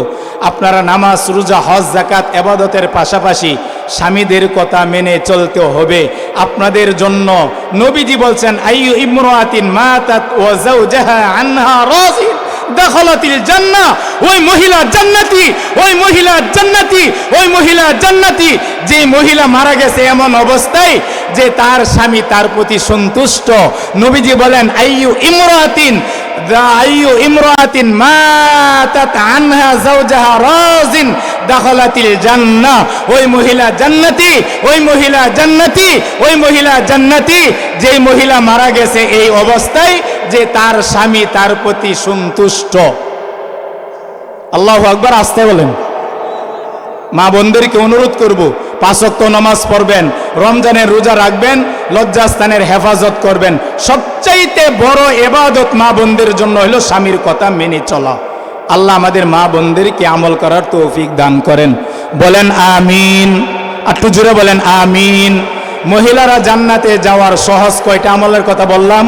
আপনারা নামাজ, রোজা, হজ, যাকাত, ইবাদতের পাশাপাশি স্বামীদের কথা মেনে চলতে হবে আপনাদের জন্য। নবীজি বলছেন আইয়ু ইমরাতিন মাতাত ওয়া যাওজাহা আনহা রাযিন দাখালাতিল জান্নাহ, ওই মহিলা জান্নাতি, ওই মহিলা জান্নাতি, ওই মহিলা জান্নাতি। যে মহিলা মারা গেছে এমন অবস্থায় যে তার স্বামী তার প্রতি সন্তুষ্ট। নবীজি বলেন আইয়ু ইমরাতিন মাতাত আনহা যাওজাহা রাযিন দাখালাতিল জান্নাহ, ওই মহিলা জান্নাতি, ওই মহিলা জান্নাতি, ওই মহিলা জান্নাতি। যেই মহিলা মারা গেছে এই অবস্থায় যে তার স্বামী তার প্রতি সন্তুষ্ট। আল্লাহু আকবার, আসতে বলেন। মা বোনদেরকে অনুরোধ করব 5 ওয়াক্ত নামাজ পড়বেন, রমজানের রোজা রাখবেন, লজ্জাস্থানের হেফাজত করবেন। সবচাইতে বড় ইবাদত মা বোনদের জন্য হলো স্বামীর কথা মেনে চলা। আল্লাহ আমাদের মা বোনদেরকে আমল করার তৌফিক দান করেন, বলেন আমিন। একটু জোরে বলেন আমিন। মহিলারা জান্নাতে যাওয়ার সহজ কয়টা আমলের কথা বললাম?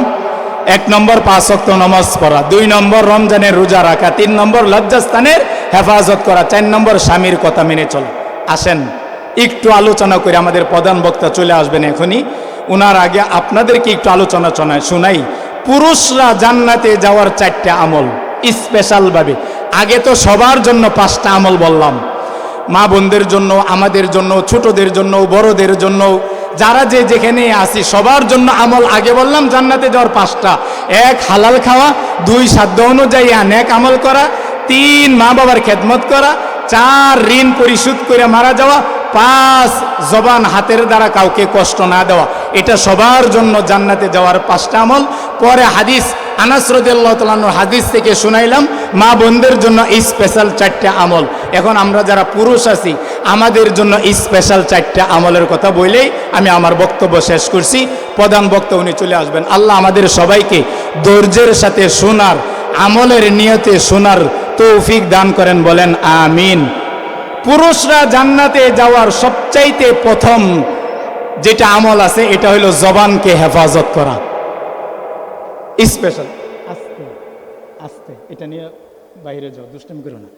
1 নম্বর 5 ওয়াক্ত নামাজ পড়া, 2 নম্বর রমজানের রোজা রাখা, 3 নম্বর লজ্জাস্থানের হেফাজত করা, 4 নম্বর স্বামীর কথা মেনে চলা। আসেন একটু আলোচনা করে, আমাদের প্রধান বক্তা চলে আসবেন এখনই, ওনার আগে আপনাদেরকে একটু আলোচনা শোনাই। পুরুষরা জান্নাতে যাওয়ার 4টা আমল স্পেশালভাবে। আগে তো সবার জন্য 5টা আমল বললাম, মা বোনদের জন্য, আমাদের জন্য, ছোটদের জন্য, বড়দের জন্য, যারা যে যেখানে আসি সবার জন্য আমল আগে বললাম। জান্নাতে যাওয়ার 5টা: 1 হালাল খাওয়া, 2 সাধ্য অনুযায়ী নেক আমল করা, 3 মা বাবার খেদমত করা, 4 ঋণ পরিশোধ করে মারা যাওয়া, 5 জবান হাতের দ্বারা কাউকে কষ্ট না দেওয়া। এটা সবার জন্য জান্নাতে যাওয়ার 5টা আমল। পরে হাদিস, আনাস রাদিয়াল্লাহু তাআলা আনহু হাদিস থেকে শুনাইলাম মা বোনদের জন্য স্পেশাল 4টা আমল। এখন আমরা যারা পুরুষ আছি আমাদের জন্য স্পেশাল 4টা আমলের কথা বলেই আমি আমার বক্তব্য শেষ করছি। প্রধান বক্তা উনি চলে আসবেন। আল্লাহ আমাদের সবাইকে ধৈর্যের সাথে শোনার, আমলের নিয়তে শোনার তৌফিক দান করেন, বলেন আমিন। পুরুষরা জান্নাতে যাওয়ার সবচাইতে প্রথম যেটা আমল আছে এটা হলো জবানকে হেফাজত করা। স্পেশাল, আস্তে আস্তে, এটা নিয়ে বাইরে যাও, দুষ্টামি করো না।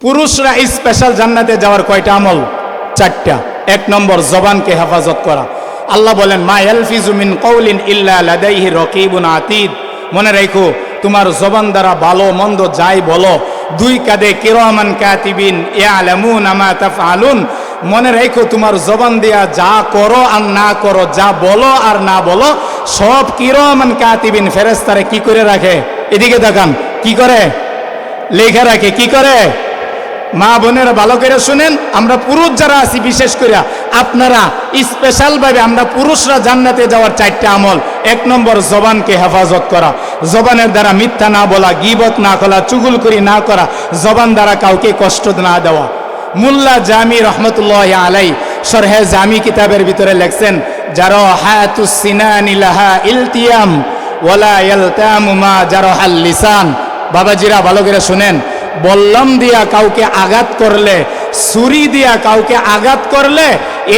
পুরুষরা স্পেশাল জান্নাতে যাওয়ার কয়টা আমল? 4টা। 1 নম্বর জবানকে হেফাজত করা। আল্লাহ বলেন মা ইয়ালফিজু মিন কওলিন ইল্লা লাদাইহি রাকিবুন আতীদ। মনে রাখো তোমার জবান দ্বারা ভালো মন্দ যাই বলো, 2 কাঁধে কিরামান কাতিবিন ইয়ালামুনা মা তাফআলুন। মনে রাখো তোমার জবান দিয়া যা করো আর না করো, যা বলো আর না বলো, সব কিরামান কাতিবিন ফেরেশতারা কি করে রাখে? এদিকে তাকান, কি করে? লেখা রাখে। কি করে? মা বোনেরা ভালো করে শুনেন, আমরা পুরুষ যারা আছি বিশেষ করে আপনারা স্পেশালভাবে, আমরা পুরুষরা জান্নাতে যাওয়ার 4টা আমল। 1 নম্বর জবানকে হেফাজত করা। জবানের দ্বারা মিথ্যা না বলা, গীবত না করা, চুগলখড়ি না করা, জবান দ্বারা কাউকে কষ্ট না দেওয়া। মুল্লা জামি রহমতুল্লাহ আলাই শরহে জামি কিতাবের ভিতরে লেখছেন জারাহাতুস সিনানি লাহা ইলতিয়াম ওয়ালা ইয়ালতামু মা জারাহাল লিসান। বাবাজিরা ভালো করে শুনেন, বল্লম দিয়া কাউকে আঘাত করলে, ছুরি দিয়া কাউকে আঘাত করলে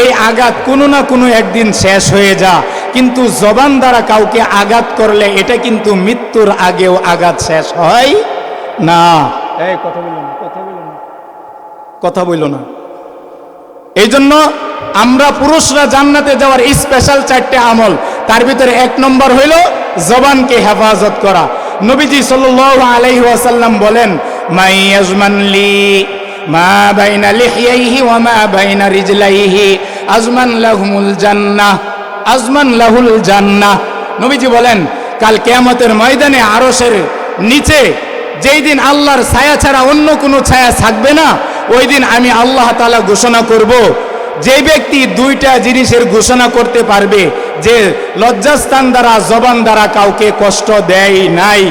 এই আঘাত কোনো না কোনো একদিন শেষ হয়ে যা, কিন্তু জবান দ্বারা কাউকে আঘাত করলে এটা কিন্তু মৃত্যুর আগেও আঘাত শেষ হয় না। এই কথা বলো না, কথা বলো না, কথা বলো না। এই জন্য আমরা পুরুষরা জান্নাতে যাওয়ার স্পেশাল 4টা আমল, তার ভিতরে 1 নম্বর হইল জবানকে হেফাজত করা। নবীজি সাল্লাল্লাহু আলাইহি ওয়াসাল্লাম বলেন মা ইয়াজমান লি মা বাইনা লিহইহি ওয়া মা বাইনা রিজলাইহি আজমান লাহুমুল জান্নাহ, আজমান লাহুল জান্নাহ। নবীজি বলেন কাল কিয়ামতের ময়দানে আরশের নিচে যেই দিন আল্লাহর ছায়া ছাড়া অন্য কোনো ছায়া থাকবে না, ওই দিন আমি আল্লাহ তাআলা ঘোষণা করব, যে ব্যক্তি 2টা জিনিসের ঘোষণা করতে পারবে যে লজ্জাস্থান দ্বারা, জবান দ্বারা কাউকে কষ্ট দেয় নাই,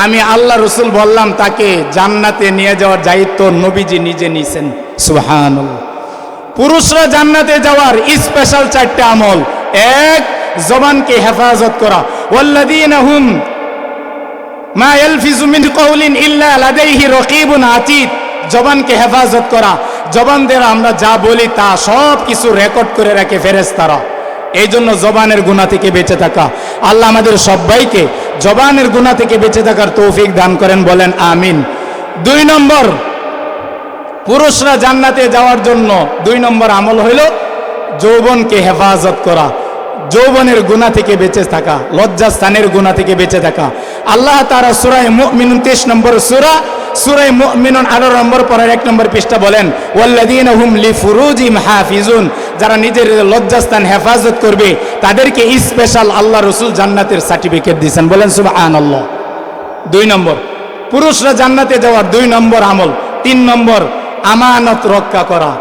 আমি আল্লাহ রসুল বললাম তাকে জান্নাতে নিয়ে যাওয়ার দায়িত্ব নবীজি নিজে নিছেন। সুবহানাল্লাহ। পুরুষরা জান্নাতে যাওয়ার স্পেশাল 4টা আমল। 1 জবানকে হেফাজত করা। ওয়াল্লাযীনা হুম মা ইয়ালফিজু মিন কওলিন ইল্লা লাদাইহি রাকিবুন আতীদ। জবানকে হেফাজত করা। জবান দ্বারা আমরা যা বলি তা সব কিছু রেকর্ড করে রাখে ফেরেশতারা। এই জন্য জবানের গুনাহ থেকে বেঁচে থাকা। আল্লাহ আমাদের সবাইকে জবানের গুনাহ থেকে বেঁচে থাকার তৌফিক দান করেন, বলেন আমিন। 2 নম্বর, পুরুষরা জান্নাতে যাওয়ার জন্য 2 নম্বর আমল হইল যৌবনকে হেফাজত করা। যৌবনের গুনাহ থেকে বেঁচে থাকা, লজ্জাস্থানের গুনাহ থেকে বেঁচে থাকা। আল্লাহ তাআলা সূরা মুমিনুন 23 নম্বর সূরা, সূরা মুমিনুন 18 নম্বর পরের 1 নম্বর পৃষ্ঠা বলেন ওয়াল্লাযীনা হুম লিফুরুজিহিম হাফিজুন। যারা নিজের লজ্জাস্থান হেফাজত করবে তাদেরকে স্পেশাল আল্লাহ রাসূল জান্নাতের সার্টিফিকেট দিয়েছেন, বলেন সুবহানাল্লাহ। 2 নম্বর, পুরুষরা জান্নাতে যাওয়ার 2 নম্বর আমল। 3 নম্বর, আমানত রক্ষা করা।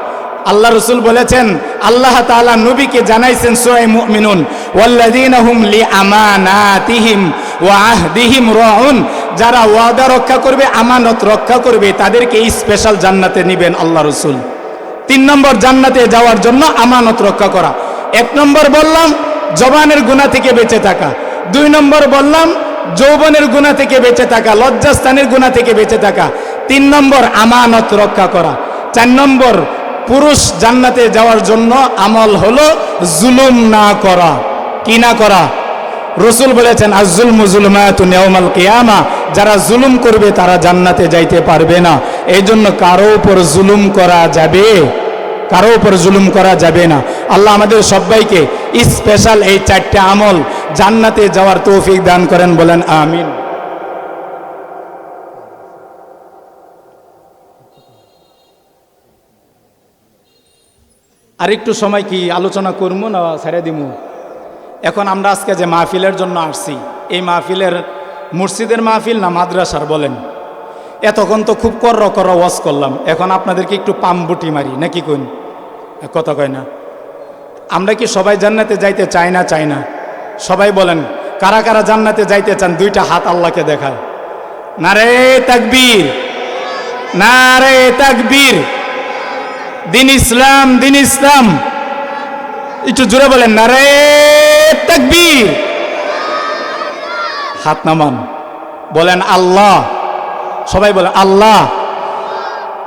আল্লাহ রসুল বলেছেন, আল্লাহ তাআলা নবীকে জানাইছেন সূরা মুমিনুন ওয়াল্লাযীনা হুম লিআমানাতিহিম ওয়া আহদিহিম রাউন। যারা ওয়াদা রক্ষা করবে, আমানত রক্ষা করবে, তাদেরকে স্পেশাল জান্নাতে নেবেন আল্লাহ রসুল। 3 নম্বর জান্নাতে যাওয়ার জন্য আমানত রক্ষা করা। 1 নম্বর বললাম জবানের গুনাহ থেকে বেঁচে থাকা, 2 নম্বর বললাম যৌবনের গুনাহ থেকে বেঁচে থাকা, লজ্জাস্থানের গুনাহ থেকে বেঁচে থাকা, 3 নম্বর আমানত রক্ষা করা, 4 নম্বর পুরুষ জান্নাতে যাওয়ার জন্য আমল হলো জুলুম না করা। কি না করা? রসুল বলেছেন আজ-জুলমু যুলমাতুন ইয়াউমাল কিয়ামা, যারা জুলুম করবে তারা জান্নাতে যাইতে পারবে না। এই জন্য কারো উপর জুলুম করা যাবে, কারো উপর জুলুম করা যাবে না। আল্লাহ আমাদের সবাইকে স্পেশাল এই 4টে আমল জান্নাতে যাওয়ার তৌফিক দান করেন, বলেন আমিন। আর একটু সময় কি আলোচনা করবো না ছেড়ে দিমু? এখন আমরা আজকে যে মাহফিলের জন্য আসছি, এই মাহফিলের মসজিদের মাহফিল না মাদ্রাসার বলেন? এতক্ষণ তো খুব কর্র ওয়াজ করলাম, এখন আপনাদেরকে একটু পামবুটি মারি নাকি কোন কথা কয় না? আমরা কি সবাই জান্নাতে যাইতে চাই না? চাই না? সবাই বলেন কারা কারা জান্নাতে যাইতে চান? 2টা হাত আল্লাহকে দেখায়। নারে তাকবীর, নারে তাকবীর। দিন ইসলাম, দিন ইসলাম। একটু জোরে বলেন নারে তাকবীর। হাত নামান, বলেন আল্লাহ। সবাই বলেন আল্লাহ।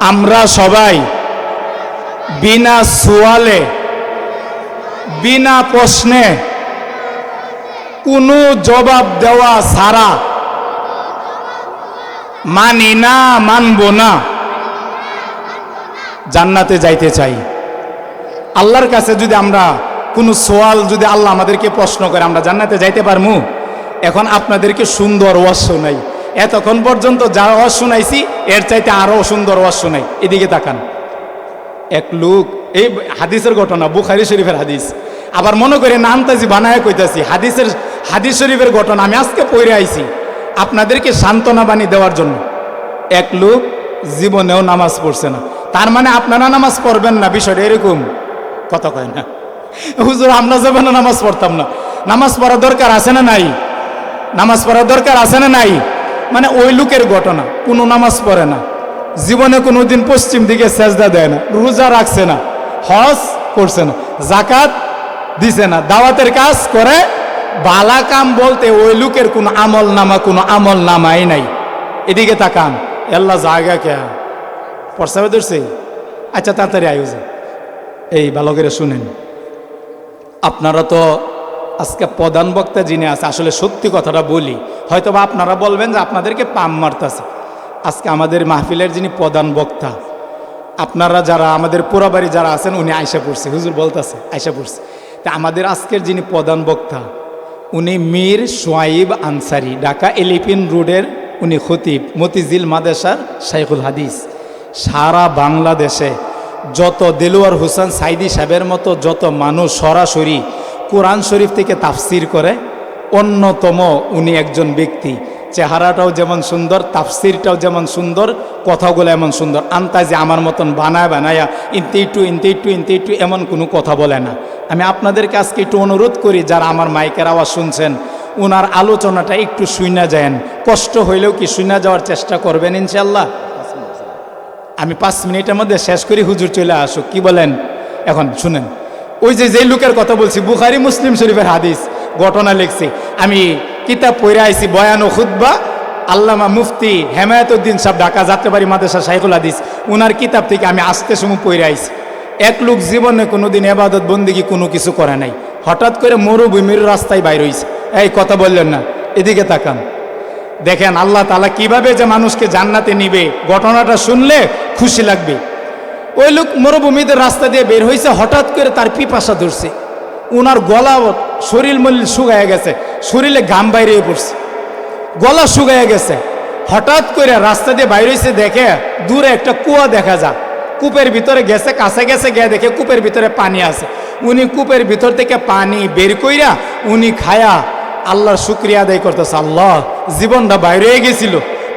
আমরা সবাই বিনা সুয়ালে, বিনা প্রশ্নে, কোনো জবাব দেওয়া ছাড়া মানি না, মানব না, জান্নাতে যাইতে চাই। আল্লাহর কাছে যদি আমরা কোনো সোয়াল, যদি আল্লাহ আমাদেরকে প্রশ্ন করে, আমরা জান্নাতে যাইতে পারবো? এখন আপনাদেরকে সুন্দর ওয়াজ শোনাই। এতক্ষণ পর্যন্ত যা ওয়াজ শোনাইছি এর চাইতে আরো সুন্দর ওয়াজ শোনাই। এদিকে তাকান। এক লোক, এই হাদিসের ঘটনা, বুখারী শরীফের হাদিস, আবার মনে করে নামতাজি বানায় কইতাছি, হাদিস শরীফের ঘটনা আমি আজকে পড়ে আইছি আপনাদেরকে সান্ত্বনা বাণী দেওয়ার জন্য। এক লোক জীবনেও নামাজ পড়ছে না। তার মানে আপনারা নামাজ পড়বেন না, বিষয়টা এরকম? কথা কয় না হুজুর, আমরা জীবনে নামাজ পড়তাম না। নামাজ পড়ার দরকার আছে না নাই? নামাজ পড়ার দরকার আছে না নাই? মানে ওই লোকের ঘটনা, কোনো নামাজ পড়ে না, জীবনে কোনোদিন পশ্চিম দিকে সেজদা দেয় না, রোজা রাখছে না, হজ করছে না, জাকাত দিছে না, দাওয়াতের কাজ করে, বালা কাম বলতে ওই লোকের কোনো আমল নামাই নাই। এদিকে তাকান। আল্লাহ জায়গা কে পড়সাবে ধরছে? আচ্ছা তাড়াতাড়ি আয়োজন। এই বালকেরা শুনেন, আপনারা তো আজকে প্রধান বক্তা যিনি আছে, আসলে সত্যি কথাটা বলি, হয়তো বা আপনারা বলবেন যে আপনাদেরকে পাম মারতাছে। আজকে আমাদের মাহফিলের যিনি প্রধান বক্তা, আপনারা যারা আমাদের পোড়াবাড়ি যারা আছেন, উনি আয়সা পড়ছে, হুজুর বলতেছে আয়সা পড়ছে। তা আমাদের আজকের যিনি প্রধান বক্তা, উনি মীর সোয়াইব আনসারি, ঢাকা এলিফিন রোডের উনি খতিব, মতিঝিল মাদ্রাসার শাইখুল হাদিস। সারা বাংলাদেশে যত দেলোয়ার হোসেন সাইদি সাহেবের মতো যত মানুষ সরাসরি কোরআন শরীফ থেকে তাফসির করে, অন্যতম উনি একজন ব্যক্তি। চেহারাটাও যেমন সুন্দর, তাফসিরটাও যেমন সুন্দর, কথাগুলো এমন সুন্দর। আন্তাজে আমার মতন বানায়া ইনতে একটু এমন কোনো কথা বলে না। আমি আপনাদেরকে আজকে একটু অনুরোধ করি, যারা আমার মাইকের আওয়াজ শুনছেন, ওনার আলোচনাটা একটু শুইনা যায়েন, কষ্ট হইলেও কি শুইনা যাওয়ার চেষ্টা করবেন ইনশাল্লাহ। আমি 5 মিনিটের মধ্যে শেষ করি, হুজুর চলে আসুক, কি বলেন? এখন শুনেন, ওই যে লোকের কথা বলছি, বুখারী মুসলিম শরীফের হাদিস ঘটনা লিখছি। আমি কিতাব পড়ে আইছি, বয়ান ও খুতবা, আল্লামা মুফতি হেমায়েতুদ্দিন সাহেব, ঢাকা যাত্রাবাড়ি মাদ্রাসা শাইখুল হাদিস, উনার কিতাব থেকে আমি আসতে সময় পড়ে আইছি। এক লোক জীবনে কোনোদিন ইবাদত বন্দেগী কোনো কিছু করে নাই, হঠাৎ করে মরুভূমির রাস্তায় বাইর হইছে। এই কথা বললেন না, এদিকে তাকান, দেখেন আল্লাহ তাআলা কিভাবে যে মানুষকে জান্নাতে নিবে, ঘটনাটা শুনলে খুশি লাগবে। ওই লোক মরুভূমিতে রাস্তা দিয়ে বের হয়েছে, হঠাৎ করে তার পিপাসা ধরছে, ওনার গলা, শরীর মলিল শুকায় গেছে, শরীরে ঘাম বাইরে পড়ছে, গলা শুকায় গেছে। হঠাৎ করে রাস্তা দিয়ে বাইর হয়েছে, দেখে দূরে একটা কুয়া দেখা যায়, কূপের ভিতরে গেছে, কাছে গেছে, গিয়ে দেখে কূপের ভিতরে পানি আছে। উনি কূপের ভিতর থেকে পানি বের কইরা উনি খায়া আল্লাহর শুকরিয়া আদায় করতেছে। আল্লাহ, জীবনটা বাইরে গেছিল,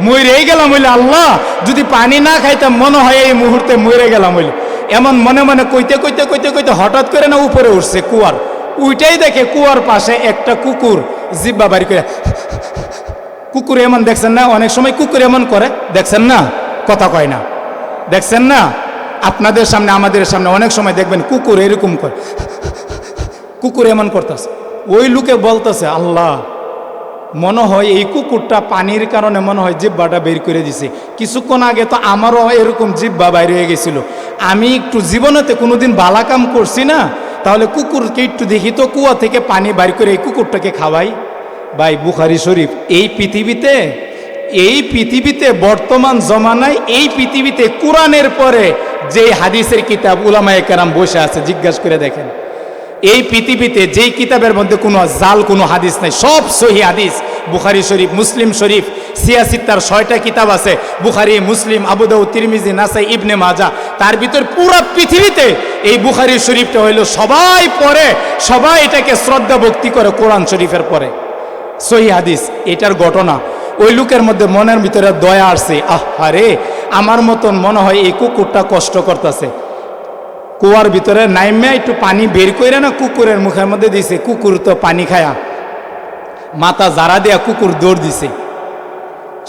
মরে গেলাম হইলে, আল্লাহ যদি পানি না খাইতাম মনে হয় এই মুহূর্তে মরে গেলাম হইলে। এমন মনে মনে কইতে কইতে কইতে কইতে হঠাৎ করে না উপরে উঠছে কুয়ার, উইটাই দেখে কুয়ার পাশে একটা কুকুর জিব্বা বাড়ি করে, কুকুর এমন দেখছেন না, অনেক সময় কুকুর এমন করে, দেখছেন না? কথা কয় না, দেখছেন না? আপনাদের সামনে আমাদের সামনে অনেক সময় দেখবেন কুকুর এরকম করে, কুকুর এমন করতেছে, ওই লোকে বলতেছে আল্লাহ মনে হয় এই কুকুরটা পানির কারণে মনে হয় জিব্বাটা বের করে দিছে, কিছুক্ষণ আগে তো আমারও এরকম জিব্বা বাইরে হয়ে গেছিল, আমি একটু জীবনেতে কোনোদিন বালা কাম করছি না, তাহলে কুকুরকে একটু দেখি তো কুয়া থেকে পানি বাইর করে এই কুকুরটাকে খাওয়াই। ভাই বুখারী শরীফ, এই পৃথিবীতে বর্তমান জমানায় এই পৃথিবীতে কোরআনের পরে যে হাদিসের কিতাব উলামায়ে কেরাম বসে আছে জিজ্ঞাসা করে দেখেন, এই পৃথিবীতে যেই কিতাবের মধ্যে কোনো জাল কোনো হাদিস নাই, সব সহি হাদিস। বুখারী শরীফ, মুসলিম শরীফ, সিয়াসিত্তার 6টা কিতাব আছে, বুখারী, মুসলিম, আবু দাউদ, তিরমিজি, নাসাই, ইবনে মাজাহ। তার ভিতর পুরো পৃথিবীতে এই বুখারী শরীফটা হইল সবাই পড়ে, সবাই এটাকে শ্রদ্ধা ভক্তি করে কোরআন শরীফের পরে সহি হাদিস। এটার ঘটনা ওই লোকের মধ্যে মনের ভিতরে দয়া আসছে, আরে আমার মতন মনে হয় এই কুকুরটা কষ্ট করতেছে, কুয়ার ভিতরে নাইমে একটু পানি বের করে না কুকুরের মুখের মধ্যে দিছে, কুকুর তো পানি খায়া মাথা জারা দেয়া কুকুর দৌড় দিছে।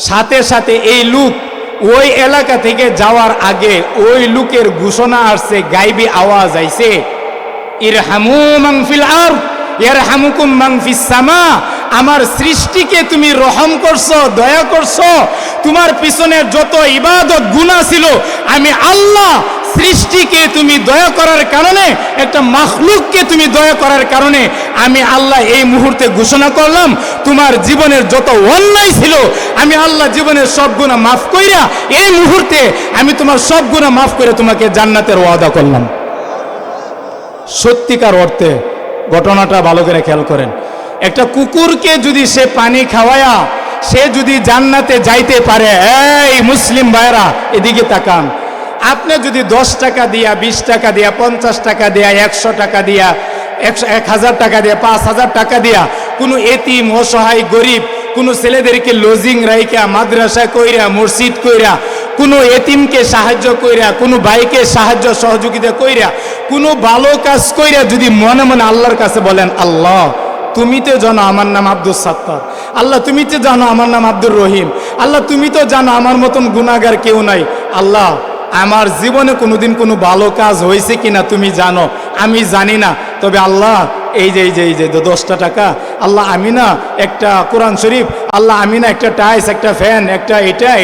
সাথে সাথে এই লোক ওই এলাকা থেকে যাওয়ার আগে ওই লোকের ঘোষণা আসছে, গাইবি আওয়াজ আইছে, ইরহামু মান ফিল আরদ ইয়ারহামুকুম মান ফিস সামা। আমার সৃষ্টিকে তুমি রহম করছো, দয়া করছো, তোমার পিছনে যত ইবাদত গুনাহ ছিল আমি আল্লাহ সৃষ্টিকে তুমি দয়া করার কারণে, একটা মাখলুককে তুমি দয়া করার কারণে আমি আল্লাহ এই মুহূর্তে ঘোষণা করলাম তোমার জীবনের যত অন্যায় ছিল আমি আল্লাহ জীবনের সব গুনাহ মাফ কইরা এই মুহূর্তে আমি তোমার সব গুনাহ মাফ করে তোমাকে জান্নাতের ওয়াদা করলাম। সত্যিকার অর্থে ঘটনাটা ভালো করে খেয়াল করেন, একটা কুকুরকে যদি সে পানি খাওয়ায়া সে যদি জান্নাতে যাইতে পারে, এই মুসলিম ভাইরা এদিকে তাকান, আপনি যদি 10 টাকা দিয়া, 20 টাকা দিয়া, 50 টাকা দিয়া, 100 টাকা দিয়া, 1000 টাকা দিয়া, 5000 টাকা দিয়া কোনো এতিম অসহায় গরিব কোনো ছেলেদেরকে লজিং রাইকা মাদ্রাসা কইরা মসজিদ কইরা কোনো এতিমকে সাহায্য কইরা কোনো ভাইকে সাহায্য সহযোগিতা কইরা কোনো ভালো কাজ কইরা যদি মনে মনে আল্লাহর কাছে বলেন, আল্লাহ তুমি তো জানো আমার নাম আব্দুল সাত্তার, আল্লাহ তুমি তো জানো আমার নাম আব্দুর রহিম, আল্লাহ তুমি তো জানো আমার মতন গুনাহগার কেউ নাই, আল্লাহ আমার জীবনে কোনোদিন কোনো ভালো কাজ হয়েছে কিনা তুমি জানো, আমি জানি না, তবে আল্লাহ এই যে 10টা টাকা, আল্লাহ আমি না একটা কোরআন শরীফ, আল্লাহ আমি না একটা টাইস, একটা ফ্যান, একটা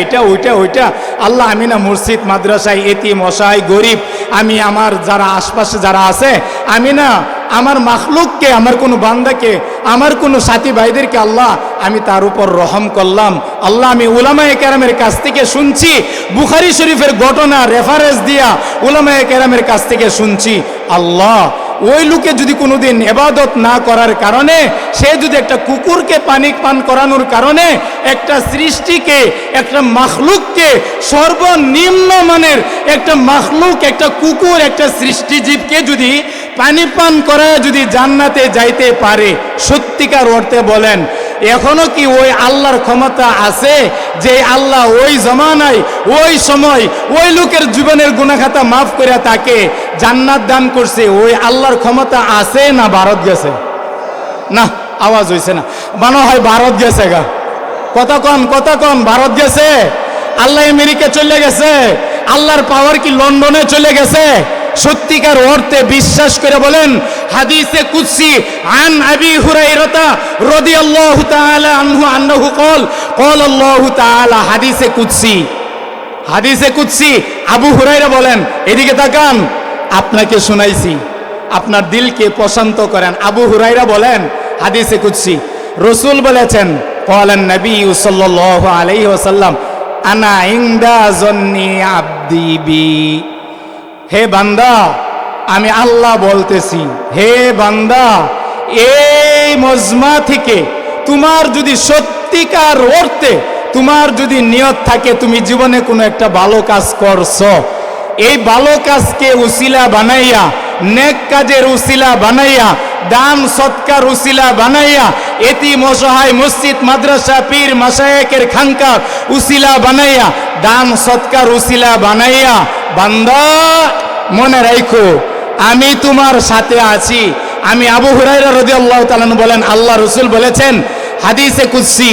এটা ওইটা, আল্লাহ আমি না মসজিদ মাদ্রাসায় এতিম অসহায় গরিব আমি আমার যারা আশপাশে যারা আছে আমি না আমার মাখলুককে, আমার কোনো বান্দাকে, আমার কোনো সাথী ভাইদেরকে আল্লাহ আমি তার উপর রহম করলাম। আল্লাহ আমি উলামায়ে কেরামের কাছ থেকে শুনছি, বুখারী শরীফের ঘটনা রেফারেন্স দিয়া উলামায়ে কেরামের কাছ থেকে শুনছি, আল্লাহ ওই লোকে যদি কোনোদিন ইবাদত না করার কারণে সে যদি একটা কুকুরকে পানি পান করানোর কারণে একটা সৃষ্টিকে, একটা মাখলুককে, সর্বনিম্ন মানের একটা মাখলুক, একটা কুকুর, একটা সৃষ্টিজীবকে যদি পানি পান করায় যদি জান্নাতে যাইতে পারে, সত্যিকার অর্থে বলেন এখনো কি ওই আল্লাহর ক্ষমতা আছে যে আল্লাহ ওই জমানায় ওই সময় ওই লোকের জীবনের গুনাহ খাতা মাফ করে তাকে জান্নাত দান করছে? ওই আল্লাহর ক্ষমতা আছে না ভারত গেছে? না, আওয়াজ হইছে না, মনে হয় ভারত গেছে গা। কথা কন ভারত গেছে? আল্লাহ আমেরিকা চলে গেছে? আল্লাহর পাওয়ার কি লন্ডনে চলে গেছে? সত্যিকার অর্থে বিশ্বাস করে বলেন, হাদিসে কুদসি আন আবি হুরায়রা রাদিয়াল্লাহু তাআলা আনহু আন্নাহু ক্বালা আল্লাহু তাআলা, হাদিসে কুদসি আবু হুরায়রা বলেন, এদিকে তাকান, আপনাকে শুনাইছি, আপনার দিলকে প্রশান্ত করেন। আবু হুরায়রা বলেন হাদিসে কুদসি রাসূল বলেছেন, ক্বালান নবী সাল্লাল্লাহু আলাইহি ওয়াসাল্লাম আনা ইনদা জন্নি আবদি বি, হে বান্দা আমি আল্লাহ বলতেছি, হে বান্দা এই মজমা থেকে তোমার যদি সত্যিকার অর্থে তোমার যদি নিয়ত থাকে তুমি জীবনে কোনো একটা ভালো কাজ করছো, এই ভালো কাজকে উসিলা বানাইয়া, নেক কাজের উসিলা বানাইয়া, দান সৎকার উসিলা বানাইয়া, এতিম অসহায় মসজিদ মাদ্রাসা পীর মাশায়েখের খানকা উসিলা বানাইয়া, দান সৎকার উসিলা বানাইয়া, বান্দা মনে রাখো আমি তোমার সাথে আছি। আমি আবু হুরায়রা রাদিয়াল্লাহু তাআলা বলেন, আল্লাহ রাসূল বলেছেন হাদিসে কুদসি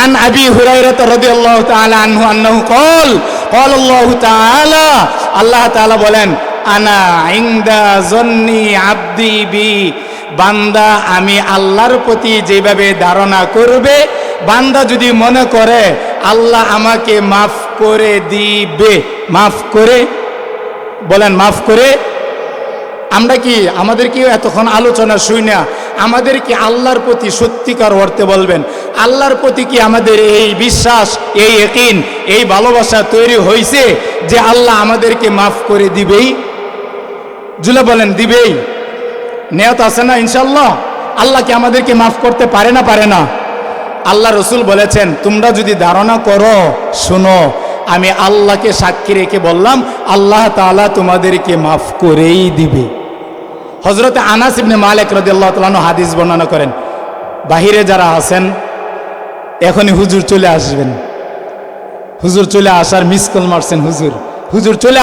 আন আবি হুরায়রা রাদিয়াল্লাহু তাআলা আনহু আন্নাহু ক্বাল قال الله تعالى আল্লাহ তাআলা বলেন আনা ইনদা জন্নি আব্দি বি, বান্দা আমি আল্লাহর প্রতি যেভাবে ধারণা করবে, বান্দা যদি মনে করে আল্লাহ আমাকে মাফ করে দিবে, মাফ করে, বলেন মাফ করে। আমরা কি আমাদের কি এতক্ষণ আলোচনা শুই না, আমাদের কি আল্লাহর প্রতি সত্যিকার অর্থে বলবেন আল্লাহর প্রতি কি আমাদের এই বিশ্বাস, এই ইয়াকিন, এই ভালোবাসা তৈরি হয়েছে যে আল্লাহ আমাদেরকে মাফ করে দিবেই? জুলে বলেন দিবেই। নিয়ত আছে না ইনশাআল্লাহ? আল্লাহ কি আমাদেরকে মাফ করতে পারে না পারে না? আল্লাহ রসুল বলেছেন তোমরা যদি ধারণা করো, শোনো, আমি আল্লাহকে সাক্ষী রেখে বললাম আল্লাহ তাআলা তোমাদেরকে মাফ করেই দিবে। হযরতে আনাস ইবনে মালিক রাদিয়াল্লাহু তাআলা আনহু হাদিস বর্ণনা করেন, বাহিরে যারা আছেন এখনই হুজুর চলে আসবেন, হুজুর চলে আসার মিস কল মারছেন, হুজুর চলে